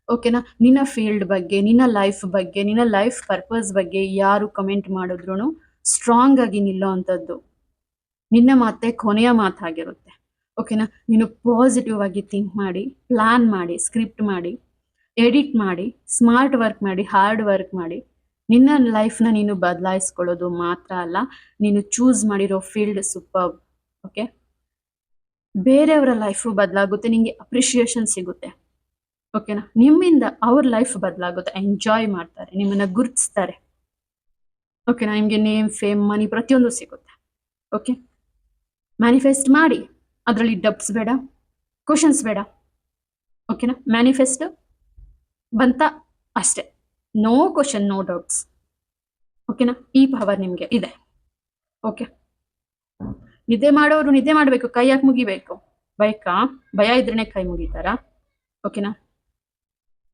ಓಕೆನಾ? ನಿನ್ನ ಫೀಲ್ಡ್ ಬಗ್ಗೆ, ನಿನ್ನ ಲೈಫ್ ಬಗ್ಗೆ, ನಿನ್ನ ಲೈಫ್ ಪರ್ಪಸ್ ಬಗ್ಗೆ ಯಾರು ಕಮೆಂಟ್ ಮಾಡಿದ್ರು ಸ್ಟ್ರಾಂಗ್ ಆಗಿ ನಿಲ್ಲೋವಂಥದ್ದು ನಿನ್ನ ಮಾತೆ ಕೊನೆಯ ಮಾತಾಗಿರುತ್ತೆ. ಓಕೆನಾ? ನೀನು ಪಾಸಿಟಿವ್ ಆಗಿ ಥಿಂಕ್ ಮಾಡಿ, ಪ್ಲಾನ್ ಮಾಡಿ, ಸ್ಕ್ರಿಪ್ಟ್ ಮಾಡಿ, ಎಡಿಟ್ ಮಾಡಿ, ಸ್ಮಾರ್ಟ್ ವರ್ಕ್ ಮಾಡಿ, ಹಾರ್ಡ್ ವರ್ಕ್ ಮಾಡಿ, ನಿನ್ನ ಲೈಫ್ನ ನೀನು ಬದಲಾಯಿಸ್ಕೊಳ್ಳೋದು ಮಾತ್ರ ಅಲ್ಲ, ನೀನು ಚೂಸ್ ಮಾಡಿರೋ ಫೀಲ್ಡ್ ಸೂಪರ್. ಓಕೆ, ಬೇರೆಯವರ ಲೈಫು ಬದಲಾಗುತ್ತೆ, ನಿಂಗೆ ಅಪ್ರಿಷಿಯೇಷನ್ ಸಿಗುತ್ತೆ. ಓಕೆನಾ. ನಿಮ್ಮಿಂದ ಅವ್ರ ಲೈಫ್ ಬದಲಾಗುತ್ತೆ, ಎಂಜಾಯ್ ಮಾಡ್ತಾರೆ, ನಿಮ್ಮನ್ನ ಗುರುತಿಸ್ತಾರೆ. ಓಕೆನಾ. ನಿಮ್ಗೆ ನೇಮ್, ಫೇಮ್, ಮನಿ ಪ್ರತಿಯೊಂದು ಸಿಗುತ್ತೆ. ಓಕೆ, ಮ್ಯಾನಿಫೆಸ್ಟ್ ಮಾಡಿ. ಅದರಲ್ಲಿ ಡಬ್ಸ್ ಬೇಡ, ಕ್ವಶನ್ಸ್ ಬೇಡ. ಓಕೆನಾ. ಮ್ಯಾನಿಫೆಸ್ಟ್ ಬಂತ ಅಷ್ಟೇ, ನೋ ಕ್ವಶನ್, ನೋ ಡೌಟ್ಸ್. ಓಕೆನಾ. ಈ ಪವರ್ ನಿಮ್ಗೆ ಇದೆ. ಓಕೆ, ನಿದ್ದೆ ಮಾಡೋರು ನಿದ್ದೆ ಮಾಡಬೇಕು, ಕೈ ಯಾಕೆ ಮುಗಿಬೇಕು? ಭಯ ಇದ್ರೇನೆ ಕೈ ಮುಗಿತಾರ? ಓಕೆನಾ.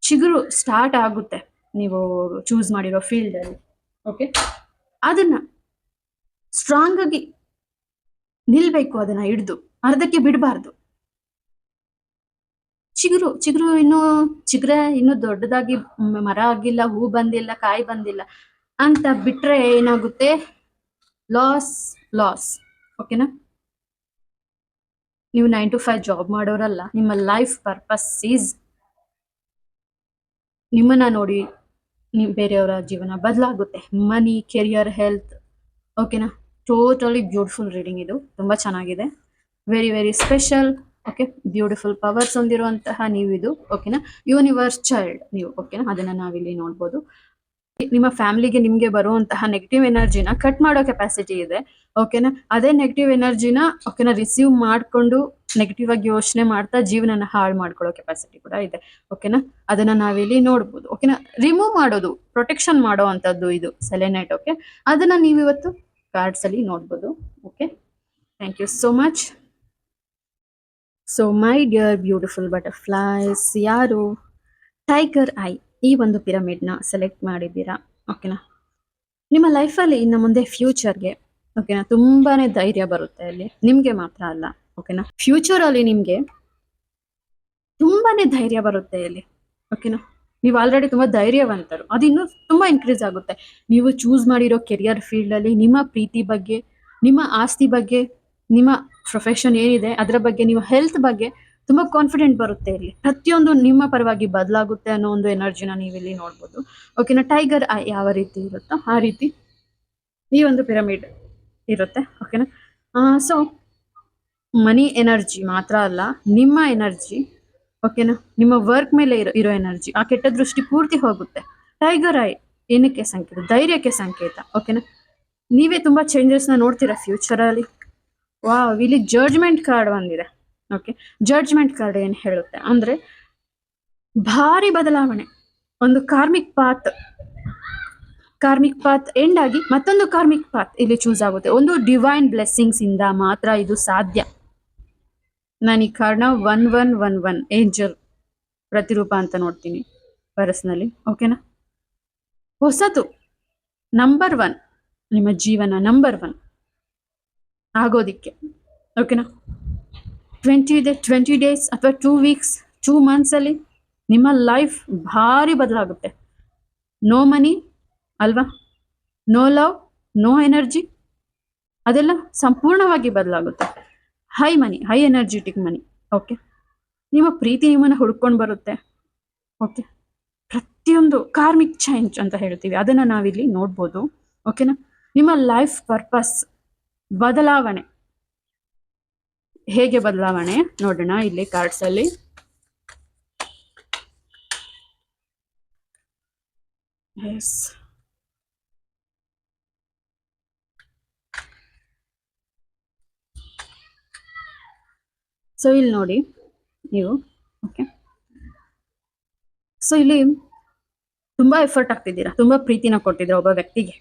ಚಿಗುರು ಸ್ಟಾರ್ಟ್ ಆಗುತ್ತೆ ನೀವು ಚೂಸ್ ಮಾಡಿರೋ ಫೀಲ್ಡ್ ಅಲ್ಲಿ. ಓಕೆ, ಅದನ್ನ ಸ್ಟ್ರಾಂಗ್ ಆಗಿ ನಿಲ್ಬೇಕು, ಅದನ್ನ ಹಿಡ್ದು ಅರ್ಧಕ್ಕೆ ಬಿಡಬಾರ್ದು. ಚಿಗುರು ಇನ್ನೂ ದೊಡ್ಡದಾಗಿ ಮರ ಆಗಿಲ್ಲ, ಹೂ ಬಂದಿಲ್ಲ, ಕಾಯಿ ಬಂದಿಲ್ಲ ಅಂತ ಬಿಟ್ರೆ ಏನಾಗುತ್ತೆ? ಲಾಸ್. ಓಕೆನಾ. ನೀವು 9 to 5 ಜಾಬ್ ಮಾಡೋರಲ್ಲ. ನಿಮ್ಮ ಲೈಫ್ ಪರ್ಪಸ್ ಈಸ್ ನಿಮ್ಮನ್ನ ನೋಡಿ ಬೇರೆಯವರ ಜೀವನ ಬದಲಾಗುತ್ತೆ. ಮನಿ, ಕೆರಿಯರ್, ಹೆಲ್ತ್. ಓಕೆನಾ. ಟೋಟಲಿ ಬ್ಯೂಟಿಫುಲ್ ರೀಡಿಂಗ್ ಇದು, ತುಂಬಾ ಚೆನ್ನಾಗಿದೆ. Very very special. Okay, beautiful powers ಹೊಂದಿರುವಂತಹ ನೀವು ಇದು. ಓಕೆನಾ. ಯೂನಿವರ್ಸ್ ಚೈಲ್ಡ್ ನೀವು. ಓಕೆನಾ. ಅದನ್ನ ನಾವಿಲ್ಲಿ ನೋಡ್ಬೋದು. ನಿಮ್ಮ ಫ್ಯಾಮಿಲಿಗೆ ನಿಮ್ಗೆ ಬರುವಂತಹ ನೆಗೆಟಿವ್ ಎನರ್ಜಿನ ಕಟ್ ಮಾಡೋ ಕೆಪಾಸಿಟಿ ಇದೆ. ಓಕೆನಾ. ಅದೇ ನೆಗೆಟಿವ್ ಎನರ್ಜಿನ ಓಕೆನಾ ರಿಸೀವ್ ಮಾಡ್ಕೊಂಡು ನೆಗೆಟಿವ್ ಆಗಿ ಯೋಚನೆ ಮಾಡ್ತಾ ಜೀವನನ ಹಾಳು ಮಾಡ್ಕೊಳ್ಳೋ ಕೆಪಾಸಿಟಿ ಕೂಡ ಇದೆ. ಓಕೆನಾ. ಅದನ್ನ ನಾವಿಲ್ಲಿ ನೋಡ್ಬೋದು. ಓಕೆನಾ. ರಿಮೂವ್ ಮಾಡೋದು, ಪ್ರೊಟೆಕ್ಷನ್ ಮಾಡೋ ಅಂತದ್ದು ಇದು ಸೆಲೆನೈಟ್. ಓಕೆ, ಅದನ್ನ ನೀವು ಇವತ್ತು ಕಾರ್ಡ್ಸ್ ಅಲ್ಲಿ ನೋಡ್ಬೋದು. Okay, thank you so much. So my dear beautiful butterflies, ಯಾರು ಟೈಗರ್ ಐ ಈ ಒಂದು ಪಿರಮಿಡ್ನ ಸೆಲೆಕ್ಟ್ ಮಾಡಿದ್ದೀರಾ? ಓಕೆನಾ. ನಿಮ್ಮ ಲೈಫಲ್ಲಿ ಇನ್ನು ಮುಂದೆ ಫ್ಯೂಚರ್ಗೆ ಓಕೆನಾ ತುಂಬಾನೇ ಧೈರ್ಯ ಬರುತ್ತೆ ಅಲ್ಲಿ, ನಿಮ್ಗೆ ಮಾತ್ರ ಅಲ್ಲ. ಓಕೆನಾ. ಫ್ಯೂಚರ್ ಅಲ್ಲಿ ನಿಮ್ಗೆ ತುಂಬಾನೇ ಧೈರ್ಯ ಬರುತ್ತೆ ಅಲ್ಲಿ. ಓಕೆನಾ. ನೀವು ಆಲ್ರೆಡಿ ತುಂಬಾ ಧೈರ್ಯವಂತರು, ಅದು ಇನ್ನೂ ತುಂಬಾ ಇನ್ಕ್ರೀಸ್ ಆಗುತ್ತೆ. ನೀವು ಚೂಸ್ ಮಾಡಿರೋ ಕೆರಿಯರ್ ಫೀಲ್ಡ್ ಅಲ್ಲಿ ನಿಮ್ಮ ಪ್ರೀತಿ ಬಗ್ಗೆ, ನಿಮ್ಮ ಆಸ್ತಿ ಬಗ್ಗೆ, ನಿಮ್ಮ ಪ್ರೊಫೆಷನ್ ಏನಿದೆ ಅದರ ಬಗ್ಗೆ, ನಿಮ್ಮ ಹೆಲ್ತ್ ಬಗ್ಗೆ ತುಂಬಾ ಕಾನ್ಫಿಡೆಂಟ್ ಬರುತ್ತೆ ಇಲ್ಲಿ. ಪ್ರತಿಯೊಂದು ನಿಮ್ಮ ಪರವಾಗಿ ಬದಲಾಗುತ್ತೆ ಅನ್ನೋ ಒಂದು ಎನರ್ಜಿನ ನೀವಿಲ್ಲಿ ನೋಡ್ಬೋದು. ಓಕೆನಾ. ಟೈಗರ್ ಐ ಯಾವ ರೀತಿ ಇರುತ್ತೋ ಆ ರೀತಿ ಈ ಒಂದು ಪಿರಮಿಡ್ ಇರುತ್ತೆ. ಓಕೆನಾ. ಸೊ ಮನಿ ಎನರ್ಜಿ ಮಾತ್ರ ಅಲ್ಲ, ನಿಮ್ಮ ಎನರ್ಜಿ. ಓಕೆನಾ. ನಿಮ್ಮ ವರ್ಕ್ ಮೇಲೆ ಇರೋ ಎನರ್ಜಿ, ಆ ಕೆಟ್ಟ ದೃಷ್ಟಿ ಪೂರ್ತಿ ಹೋಗುತ್ತೆ. ಟೈಗರ್ ಐ ಏನಕ್ಕೆ ಸಂಕೇತ? ಧೈರ್ಯಕ್ಕೆ ಸಂಕೇತ. ಓಕೆನಾ. ನೀವೇ ತುಂಬಾ ಚೇಂಜಸ್ ನ ನೋಡ್ತೀರಾ ಫ್ಯೂಚರ್ ಅಲ್ಲಿ. ವಾವ್, ಇಲ್ಲಿ ಜಡ್ಜ್ಮೆಂಟ್ ಕಾರ್ಡ್ ಬಂದಿದೆ. ಓಕೆ, ಜಡ್ಜ್ಮೆಂಟ್ ಕಾರ್ಡ್ ಏನ್ ಹೇಳುತ್ತೆ ಅಂದ್ರೆ ಭಾರಿ ಬದಲಾವಣೆ. ಒಂದು ಕಾರ್ಮಿಕ್ ಪಾತ್ ಎಂಡ್ ಆಗಿ ಮತ್ತೊಂದು ಕಾರ್ಮಿಕ್ ಪಾತ್ ಇಲ್ಲಿ ಚೂಸ್ ಆಗುತ್ತೆ. ಒಂದು ಡಿವೈನ್ ಬ್ಲೆಸ್ಸಿಂಗ್ಸ್ ಇಂದ ಮಾತ್ರ ಇದು ಸಾಧ್ಯ. ನಾನು ಈ ಕಾರ್ಡ್ನ 1111 ಏಂಜಲ್ ಪ್ರತಿರೂಪ ಅಂತ ನೋಡ್ತೀನಿ ಪರ್ಸನಲಿ. ಓಕೆನಾ. ಹೊಸತು ನಂಬರ್ 1, ನಿಮ್ಮ ಜೀವನ ನಂಬರ್ 1 ಆಗೋದಿಕ್ಕೆ. ಓಕೆನಾ. 20 ಡೇಸ್ ಅಥವಾ 2 ವೀಕ್ಸ್ 2 ಮಂತ್ಸ್ ಅಲ್ಲಿ ನಿಮ್ಮ ಲೈಫ್ ಭಾರಿ ಬದಲಾಗುತ್ತೆ. ನೋ ಮನಿ ಅಲ್ವಾ, ನೋ ಲವ್, ನೋ ಎನರ್ಜಿ, ಅದೆಲ್ಲ ಸಂಪೂರ್ಣವಾಗಿ ಬದಲಾಗುತ್ತೆ. ಹೈ ಮನಿ, ಹೈ ಎನರ್ಜೆಟಿಕ್ ಮನಿ. ಓಕೆ, ನಿಮ್ಮ ಪ್ರೀತಿ ನಿಮ್ಮನ್ನ ಹುಡ್ಕೊಂಡು ಬರುತ್ತೆ. ಓಕೆ, ಪ್ರತಿಯೊಂದು ಕಾರ್ಮಿಕ್ ಚೇಂಜ್ ಅಂತ ಹೇಳ್ತೀವಿ, ಅದನ್ನ ನಾವಿಲ್ಲಿ ನೋಡ್ಬೋದು. ಓಕೆನಾ. ನಿಮ್ಮ ಲೈಫ್ ಪರ್ಪಸ್ ಬದಲಾವಣೆ, ಹೇಗೆ ಬದಲಾವಣೆ ನೋಡೋಣ ಇಲ್ಲಿ ಕಾರ್ಡ್ಸ್ ಅಲ್ಲಿ. ಎಸ್, ಸೊ ಇಲ್ಲಿ ನೋಡಿ ನೀವು. ಓಕೆ, ಸೊ ಇಲ್ಲಿ ತುಂಬಾ ಎಫರ್ಟ್ ಆಗ್ತಿದ್ದೀರಾ, ತುಂಬಾ ಪ್ರೀತಿನ ಕೊಟ್ಟಿದ್ದೀರಾ ಒಬ್ಬ ವ್ಯಕ್ತಿಗೆ.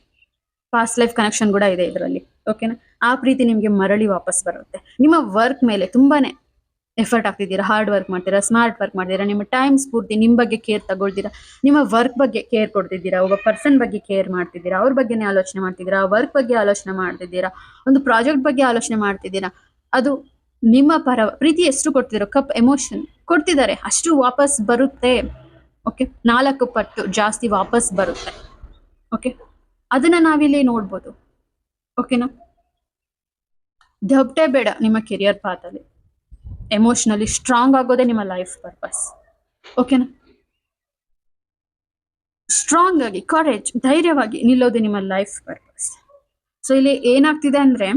ಪಾಸ್ಟ್ ಲೈಫ್ ಕನೆಕ್ಷನ್ ಕೂಡ ಇದೆ ಇದರಲ್ಲಿ. ಓಕೆನಾ. ಆ ಪ್ರೀತಿ ನಿಮ್ಗೆ ಮರಳಿ ವಾಪಸ್ ಬರುತ್ತೆ. ನಿಮ್ಮ ವರ್ಕ್ ಮೇಲೆ ತುಂಬಾನೇ ಎಫರ್ಟ್ ಆಗ್ತಿದ್ದೀರಾ, ಹಾರ್ಡ್ ವರ್ಕ್ ಮಾಡ್ತೀರಾ, ಸ್ಮಾರ್ಟ್ ವರ್ಕ್ ಮಾಡ್ತೀರಾ, ನಿಮ್ಮ ಟೈಮ್ ಸ್ಫೂರ್ತಿ, ನಿಮ್ಮ ಬಗ್ಗೆ ಕೇರ್ ತಗೊಳ್ತೀರಾ, ನಿಮ್ಮ ವರ್ಕ್ ಬಗ್ಗೆ ಕೇರ್ ಕೊಡ್ತಿದ್ದೀರಾ, ಒಬ್ಬ ಪರ್ಸನ್ ಬಗ್ಗೆ ಕೇರ್ ಮಾಡ್ತಿದ್ದೀರಾ, ಅವ್ರ ಬಗ್ಗೆನೇ ಆಲೋಚನೆ ಮಾಡ್ತಿದ್ದೀರಾ, ವರ್ಕ್ ಬಗ್ಗೆ ಆಲೋಚನೆ ಮಾಡ್ತಿದ್ದೀರಾ, ಒಂದು ಪ್ರಾಜೆಕ್ಟ್ ಬಗ್ಗೆ ಆಲೋಚನೆ ಮಾಡ್ತಿದ್ದೀರಾ. ಅದು ನಿಮ್ಮ ಪರ ಪ್ರೀತಿ ಎಷ್ಟು ಕೊಡ್ತಿದ್ದೀರೋ, ಕಪ್ ಎಮೋಷನ್ ಕೊಡ್ತಿದ್ದಾರೆ, ಅಷ್ಟು ವಾಪಸ್ ಬರುತ್ತೆ. ಓಕೆ, 4 ಪಟ್ಟು ಜಾಸ್ತಿ ವಾಪಸ್ ಬರುತ್ತೆ. ಓಕೆ, ಅದನ್ನ ನಾವಿಲ್ಲಿ ನೋಡ್ಬೋದು. ಓಕೆನಾ. ದಬ್ಟೆ ಬೇಡ ನಿಮ್ಮ ಕೆರಿಯರ್ ಪಾತಲ್ಲಿ. ಎಮೋಷನಲಿ ಸ್ಟ್ರಾಂಗ್ ಆಗೋದೇ ನಿಮ್ಮ ಲೈಫ್ ಪರ್ಪಸ್. ಓಕೆನಾ. ಸ್ಟ್ರಾಂಗ್ ಆಗಿ, ಕರೇಜ್, ಧೈರ್ಯವಾಗಿ ನಿಲ್ಲೋದು ನಿಮ್ಮ ಲೈಫ್ ಪರ್ಪಸ್. ಸೊ ಇಲ್ಲಿ ಏನಾಗ್ತಿದೆ ಅಂದ್ರೆ,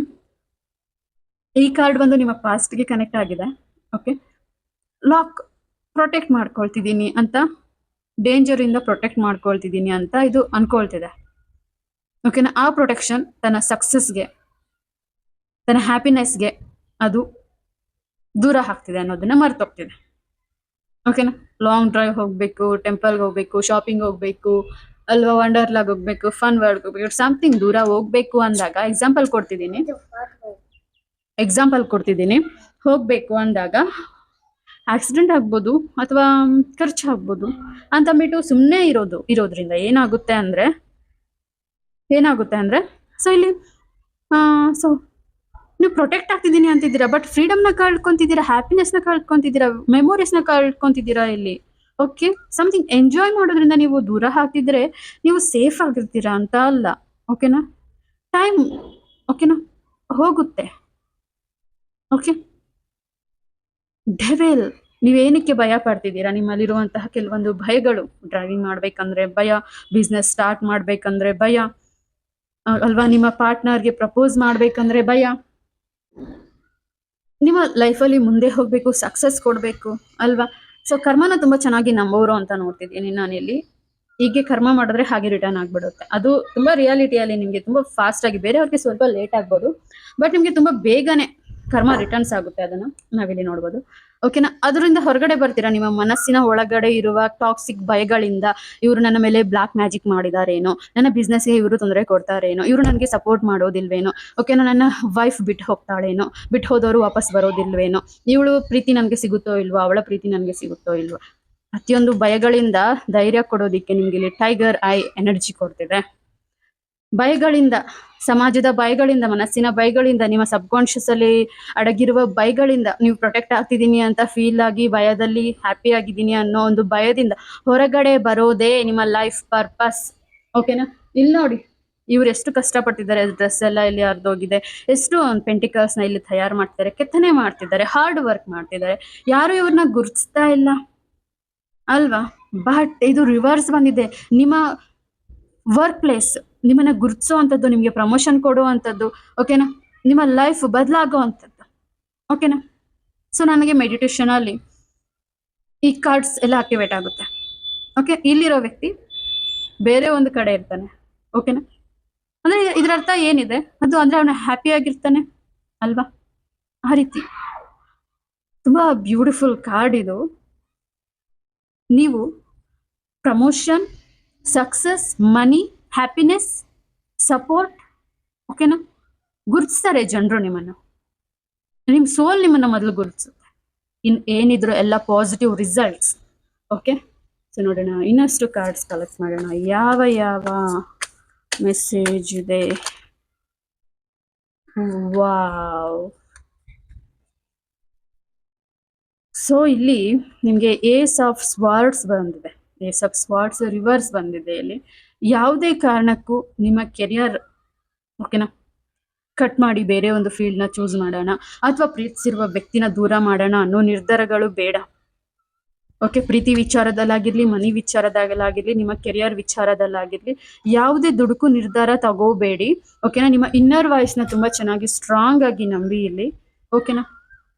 ಈ ಕಾರ್ಡ್ ಬಂದು ನಿಮ್ಮ ಪಾಸ್ಟ್ಗೆ ಕನೆಕ್ಟ್ ಆಗಿದೆ. ಓಕೆ, ಲಾಕ್ ಪ್ರೊಟೆಕ್ಟ್ ಮಾಡ್ಕೊಳ್ತಿದ್ದೀನಿ ಅಂತ, ಡೇಂಜರ್ ಇಂದ ಪ್ರೊಟೆಕ್ಟ್ ಮಾಡ್ಕೊಳ್ತಿದ್ದೀನಿ ಅಂತ ಇದು ಅನ್ಕೊಳ್ತಿದೆ. ಓಕೆನಾ? ಆ ಪ್ರೊಟೆಕ್ಷನ್ ತನ್ನ ಸಕ್ಸಸ್ಗೆ, ತನ್ನ ಹ್ಯಾಪಿನೆಸ್ಗೆ ಅದು ದೂರ ಆಗ್ತಿದೆ ಅನ್ನೋದನ್ನ ಮರ್ತೋಗ್ತಿದೆ. ಓಕೆನಾ? ಲಾಂಗ್ ಡ್ರೈವ್ ಹೋಗ್ಬೇಕು, ಟೆಂಪಲ್ಗೆ ಹೋಗ್ಬೇಕು, ಶಾಪಿಂಗ್ ಹೋಗ್ಬೇಕು, ಅಲ್ವಾ, ವಂಡರ್ಲಾಗ್ ಹೋಗ್ಬೇಕು, ಫನ್ ವರ್ಲ್ಡ್ ಹೋಗ್ಬೇಕು, ಸಮಥಿಂಗ್ ದೂರ ಹೋಗ್ಬೇಕು ಅಂದಾಗ ಎಕ್ಸಾಂಪಲ್ ಕೊಡ್ತಿದ್ದೀನಿ, ಹೋಗ್ಬೇಕು ಅಂದಾಗ ಆಕ್ಸಿಡೆಂಟ್ ಆಗ್ಬೋದು ಅಥವಾ ಖರ್ಚು ಆಗ್ಬೋದು ಅಂತಂದ್ಬಿಟ್ಟು ಸುಮ್ಮನೆ ಇರೋದ್ರಿಂದ ಏನಾಗುತ್ತೆ ಅಂದ್ರೆ ಸೊ ಇಲ್ಲಿ ಸೊ ನೀವು ಪ್ರೊಟೆಕ್ಟ್ ಆಗ್ತಿದ್ದೀನಿ ಅಂತಿದ್ದೀರಾ, ಬಟ್ ಫ್ರೀಡಮ್ನ ಕಳ್ಕೊಂತಿದ್ದೀರಾ, ಹ್ಯಾಪಿನೆಸ್ನ ಕಳ್ಕೊಂತಿದ್ದೀರಾ, ಮೆಮೊರೀಸ್ನ ಕಳ್ಕೊಂತಿದ್ದೀರಾ ಇಲ್ಲಿ. ಓಕೆ, ಸಮಥಿಂಗ್ ಎಂಜಾಯ್ ಮಾಡೋದ್ರಿಂದ ನೀವು ದೂರ ಹಾಕ್ತಿದ್ರೆ ನೀವು ಸೇಫ್ ಆಗಿರ್ತೀರಾ ಅಂತ ಅಲ್ಲ. ಓಕೆನಾ? ಟೈಮ್ ಓಕೆನಾ ಹೋಗುತ್ತೆ. ಓಕೆ, ಡೆವೆಲ್, ನೀವೇನಕ್ಕೆ ಭಯ ಪಡ್ತಿದ್ದೀರಾ? ನಿಮ್ಮಲ್ಲಿರುವಂತಹ ಕೆಲವೊಂದು ಭಯಗಳು, ಡ್ರೈವಿಂಗ್ ಮಾಡ್ಬೇಕಂದ್ರೆ ಭಯ, ಬಿಸ್ನೆಸ್ ಸ್ಟಾರ್ಟ್ ಮಾಡ್ಬೇಕಂದ್ರೆ ಭಯ, ಅಲ್ವಾ, ನಿಮ್ಮ ಪಾರ್ಟ್ನರ್ಗೆ ಪ್ರಪೋಸ್ ಮಾಡ್ಬೇಕಂದ್ರೆ ಭಯ, ನಿಮ್ಮ ಲೈಫಲ್ಲಿ ಮುಂದೆ ಹೋಗ್ಬೇಕು, ಸಕ್ಸಸ್ ಕೊಡ್ಬೇಕು, ಅಲ್ವಾ. ಸೊ ಕರ್ಮನ ತುಂಬಾ ಚೆನ್ನಾಗಿ ನಂಬೋರು ಅಂತ ನೋಡ್ತಿದ್ದೀನಿ ನಾನಿಲ್ಲಿ. ಹೀಗೆ ಕರ್ಮ ಮಾಡಿದ್ರೆ ಹಾಗೆ ರಿಟರ್ನ್ ಆಗ್ಬಿಡುತ್ತೆ. ಅದು ತುಂಬಾ ರಿಯಾಲಿಟಿಯಲ್ಲಿ ನಿಮ್ಗೆ ತುಂಬಾ ಫಾಸ್ಟ್ ಆಗಿ, ಬೇರೆಯವ್ರಿಗೆ ಸ್ವಲ್ಪ ಲೇಟ್ ಆಗ್ಬೋದು, ಬಟ್ ನಿಮ್ಗೆ ತುಂಬಾ ಬೇಗನೆ ಕರ್ಮ ರಿಟರ್ನ್ಸ್ ಆಗುತ್ತೆ. ಅದನ್ನ ನಾವಿಲ್ಲಿ ನೋಡ್ಬೋದು. ಓಕೆನಾ? ಅದರಿಂದ ಹೊರಗಡೆ ಬರ್ತೀರಾ. ನಿಮ್ಮ ಮನಸ್ಸಿನ ಒಳಗಡೆ ಇರುವ ಟಾಕ್ಸಿಕ್ ಭಯಗಳಿಂದ, ಇವರು ನನ್ನ ಮೇಲೆ ಬ್ಲಾಕ್ ಮ್ಯಾಜಿಕ್ ಮಾಡಿದಾರೇನೋ, ನನ್ನ ಬಿಸ್ನೆಸ್ಗೆ ಇವರು ತೊಂದರೆ ಕೊಡ್ತಾರೇನೋ, ಇವರು ನನಗೆ ಸಪೋರ್ಟ್ ಮಾಡೋದಿಲ್ವೇನೋ, ಓಕೆನಾ, ನನ್ನ ವೈಫ್ ಬಿಟ್ಟು ಹೋಗ್ತಾಳೇನೋ, ಬಿಟ್ಟು ಹೋದವರು ವಾಪಸ್ ಬರೋದಿಲ್ವೇನೋ, ಇವಳು ಪ್ರೀತಿ ನನಗೆ ಸಿಗುತ್ತೋ ಇಲ್ವೋ, ಅವಳ ಪ್ರೀತಿ ನನಗೆ ಸಿಗುತ್ತೋ ಇಲ್ವೋ, ಪ್ರತಿಯೊಂದು ಭಯಗಳಿಂದ ಧೈರ್ಯ ಕೊಡೋದಿಕ್ಕೆ ನಿಮ್ಗೆ ಇಲ್ಲಿ ಟೈಗರ್ ಐ ಎನರ್ಜಿ ಕೊಡ್ತಿದೆ. ಭಯಗಳಿಂದ, ಸಮಾಜದ ಭಯಗಳಿಂದ, ಮನಸ್ಸಿನ ಭಯಗಳಿಂದ, ನಿಮ್ಮ ಸಬ್ ಕಾನ್ಶಿಯಸ್ ಅಲ್ಲಿ ಅಡಗಿರುವ ಭಯಗಳಿಂದ ನೀವು ಪ್ರೊಟೆಕ್ಟ್ ಆಗ್ತಿದ್ದೀನಿ ಅಂತ ಫೀಲ್ ಆಗಿ ಭಯದಲ್ಲಿ ಹ್ಯಾಪಿ ಆಗಿದ್ದೀನಿ ಅನ್ನೋ ಒಂದು ಭಯದಿಂದ ಹೊರಗಡೆ ಬರೋದೇ ನಿಮ್ಮ ಲೈಫ್ ಪರ್ಪಸ್. ಓಕೆನಾ? ಇಲ್ಲಿ ನೋಡಿ, ಇವ್ರು ಎಷ್ಟು ಕಷ್ಟಪಡ್ತಿದ್ದಾರೆ, ಡ್ರೆಸ್ ಎಲ್ಲ ಇಲ್ಲಿ ಹರಿದೋಗಿದೆ, ಎಷ್ಟು ಪೆಂಟಿಕಲ್ಸ್ನ ಇಲ್ಲಿ ತಯಾರು ಮಾಡ್ತಿದ್ದಾರೆ, ಕೆತ್ತನೆ ಮಾಡ್ತಿದ್ದಾರೆ, ಹಾರ್ಡ್ ವರ್ಕ್ ಮಾಡ್ತಿದ್ದಾರೆ, ಯಾರು ಇವ್ರನ್ನ ಗುರುತಿಸ್ತಾ ಇಲ್ಲ ಅಲ್ವಾ. ಬಟ್ ಇದು ರಿವರ್ಸ್ ಬಂದಿದೆ. ನಿಮ್ಮ ವರ್ಕ್ ಪ್ಲೇಸ್ ನಿಮ್ಮನ್ನ ಗುರುತಿಸೋ ಅಂಥದ್ದು, ನಿಮಗೆ ಪ್ರಮೋಷನ್ ಕೊಡುವಂಥದ್ದು, ಓಕೆನಾ, ನಿಮ್ಮ ಲೈಫ್ ಬದಲಾಗೋ ಅಂಥದ್ದು. ಓಕೆನಾ? ಸೊ ನನಗೆ ಮೆಡಿಟೇಷನ್ ಅಲ್ಲಿ ಈ ಕಾರ್ಡ್ಸ್ ಎಲ್ಲ ಆಕ್ಟಿವೇಟ್ ಆಗುತ್ತೆ. ಓಕೆ, ಇಲ್ಲಿರೋ ವ್ಯಕ್ತಿ ಬೇರೆ ಒಂದು ಕಡೆ ಇರ್ತಾನೆ. ಓಕೆನಾ? ಅಂದ್ರೆ ಇದರ ಅರ್ಥ ಏನಿದೆ ಅದು ಅಂದ್ರೆ ಅವನ ಹ್ಯಾಪಿ ಆಗಿರ್ತಾನೆ ಅಲ್ವಾ. ಆ ರೀತಿ ತುಂಬಾ ಬ್ಯೂಟಿಫುಲ್ ಕಾರ್ಡ್ ಇದು. ನೀವು ಪ್ರಮೋಷನ್, ಸಕ್ಸಸ್, ಮನಿ, ಹ್ಯಾಪಿನೆಸ್, ಸಪೋರ್ಟ್, ಓಕೆನಾ, ಗುರುತಿಸ್ತಾರೆ ಜನರು ನಿಮ್ಮನ್ನು. ನಿಮ್ಮ ಸೋಲ್ ನಿಮ್ಮನ್ನ ಮೊದಲು ಗುರುತಿಸುತ್ತೆ. ಏನಿದ್ರು ಎಲ್ಲ ಪಾಸಿಟಿವ್ ರಿಸಲ್ಟ್ಸ್. ಓಕೆ, ಸೊ ನೋಡೋಣ, ಇನ್ನಷ್ಟು ಕಾರ್ಡ್ಸ್ ಕಲೆಕ್ಟ್ ಮಾಡೋಣ. ಯಾವ ಯಾವ ಮೆಸೇಜ್ ಇದೆ? ವಾವ್. ಸೊ ಇಲ್ಲಿ ನಿಮಗೆ ಏಸ್ ಆಫ್ ಸ್ವಾರ್ಡ್ಸ್ ಬಂದಿದೆ. ಏಸ್ ಆಫ್ ಸ್ವಾರ್ಡ್ಸ್ ರಿವರ್ಸ್ ಬಂದಿದೆ. ಇಲ್ಲಿ ಯಾವುದೇ ಕಾರಣಕ್ಕೂ ನಿಮ್ಮ ಕೆರಿಯರ್, ಓಕೆನಾ, ಕಟ್ ಮಾಡಿ ಬೇರೆ ಒಂದು ಫೀಲ್ಡ್ನ ಚೂಸ್ ಮಾಡೋಣ ಅಥವಾ ಪ್ರೀತಿಸಿರುವ ವ್ಯಕ್ತಿನ ದೂರ ಮಾಡೋಣ ಅನ್ನೋ ನಿರ್ಧಾರಗಳು ಬೇಡ. ಓಕೆ, ಪ್ರೀತಿ ವಿಚಾರದಲ್ಲಾಗಿರ್ಲಿ, ಮನಿ ವಿಚಾರದಲ್ಲಾಗಿರ್ಲಿ, ನಿಮ್ಮ ಕೆರಿಯರ್ ವಿಚಾರದಲ್ಲಾಗಿರ್ಲಿ, ಯಾವುದೇ ದುಡುಕು ನಿರ್ಧಾರ ತಗೋಬೇಡಿ. ಓಕೆನಾ? ನಿಮ್ಮ ಇನ್ನರ್ ವಾಯ್ಸ್ನ ತುಂಬಾ ಚೆನ್ನಾಗಿ ಸ್ಟ್ರಾಂಗ್ ಆಗಿ ನಂಬಿ ಇಲ್ಲಿ. ಓಕೆನಾ?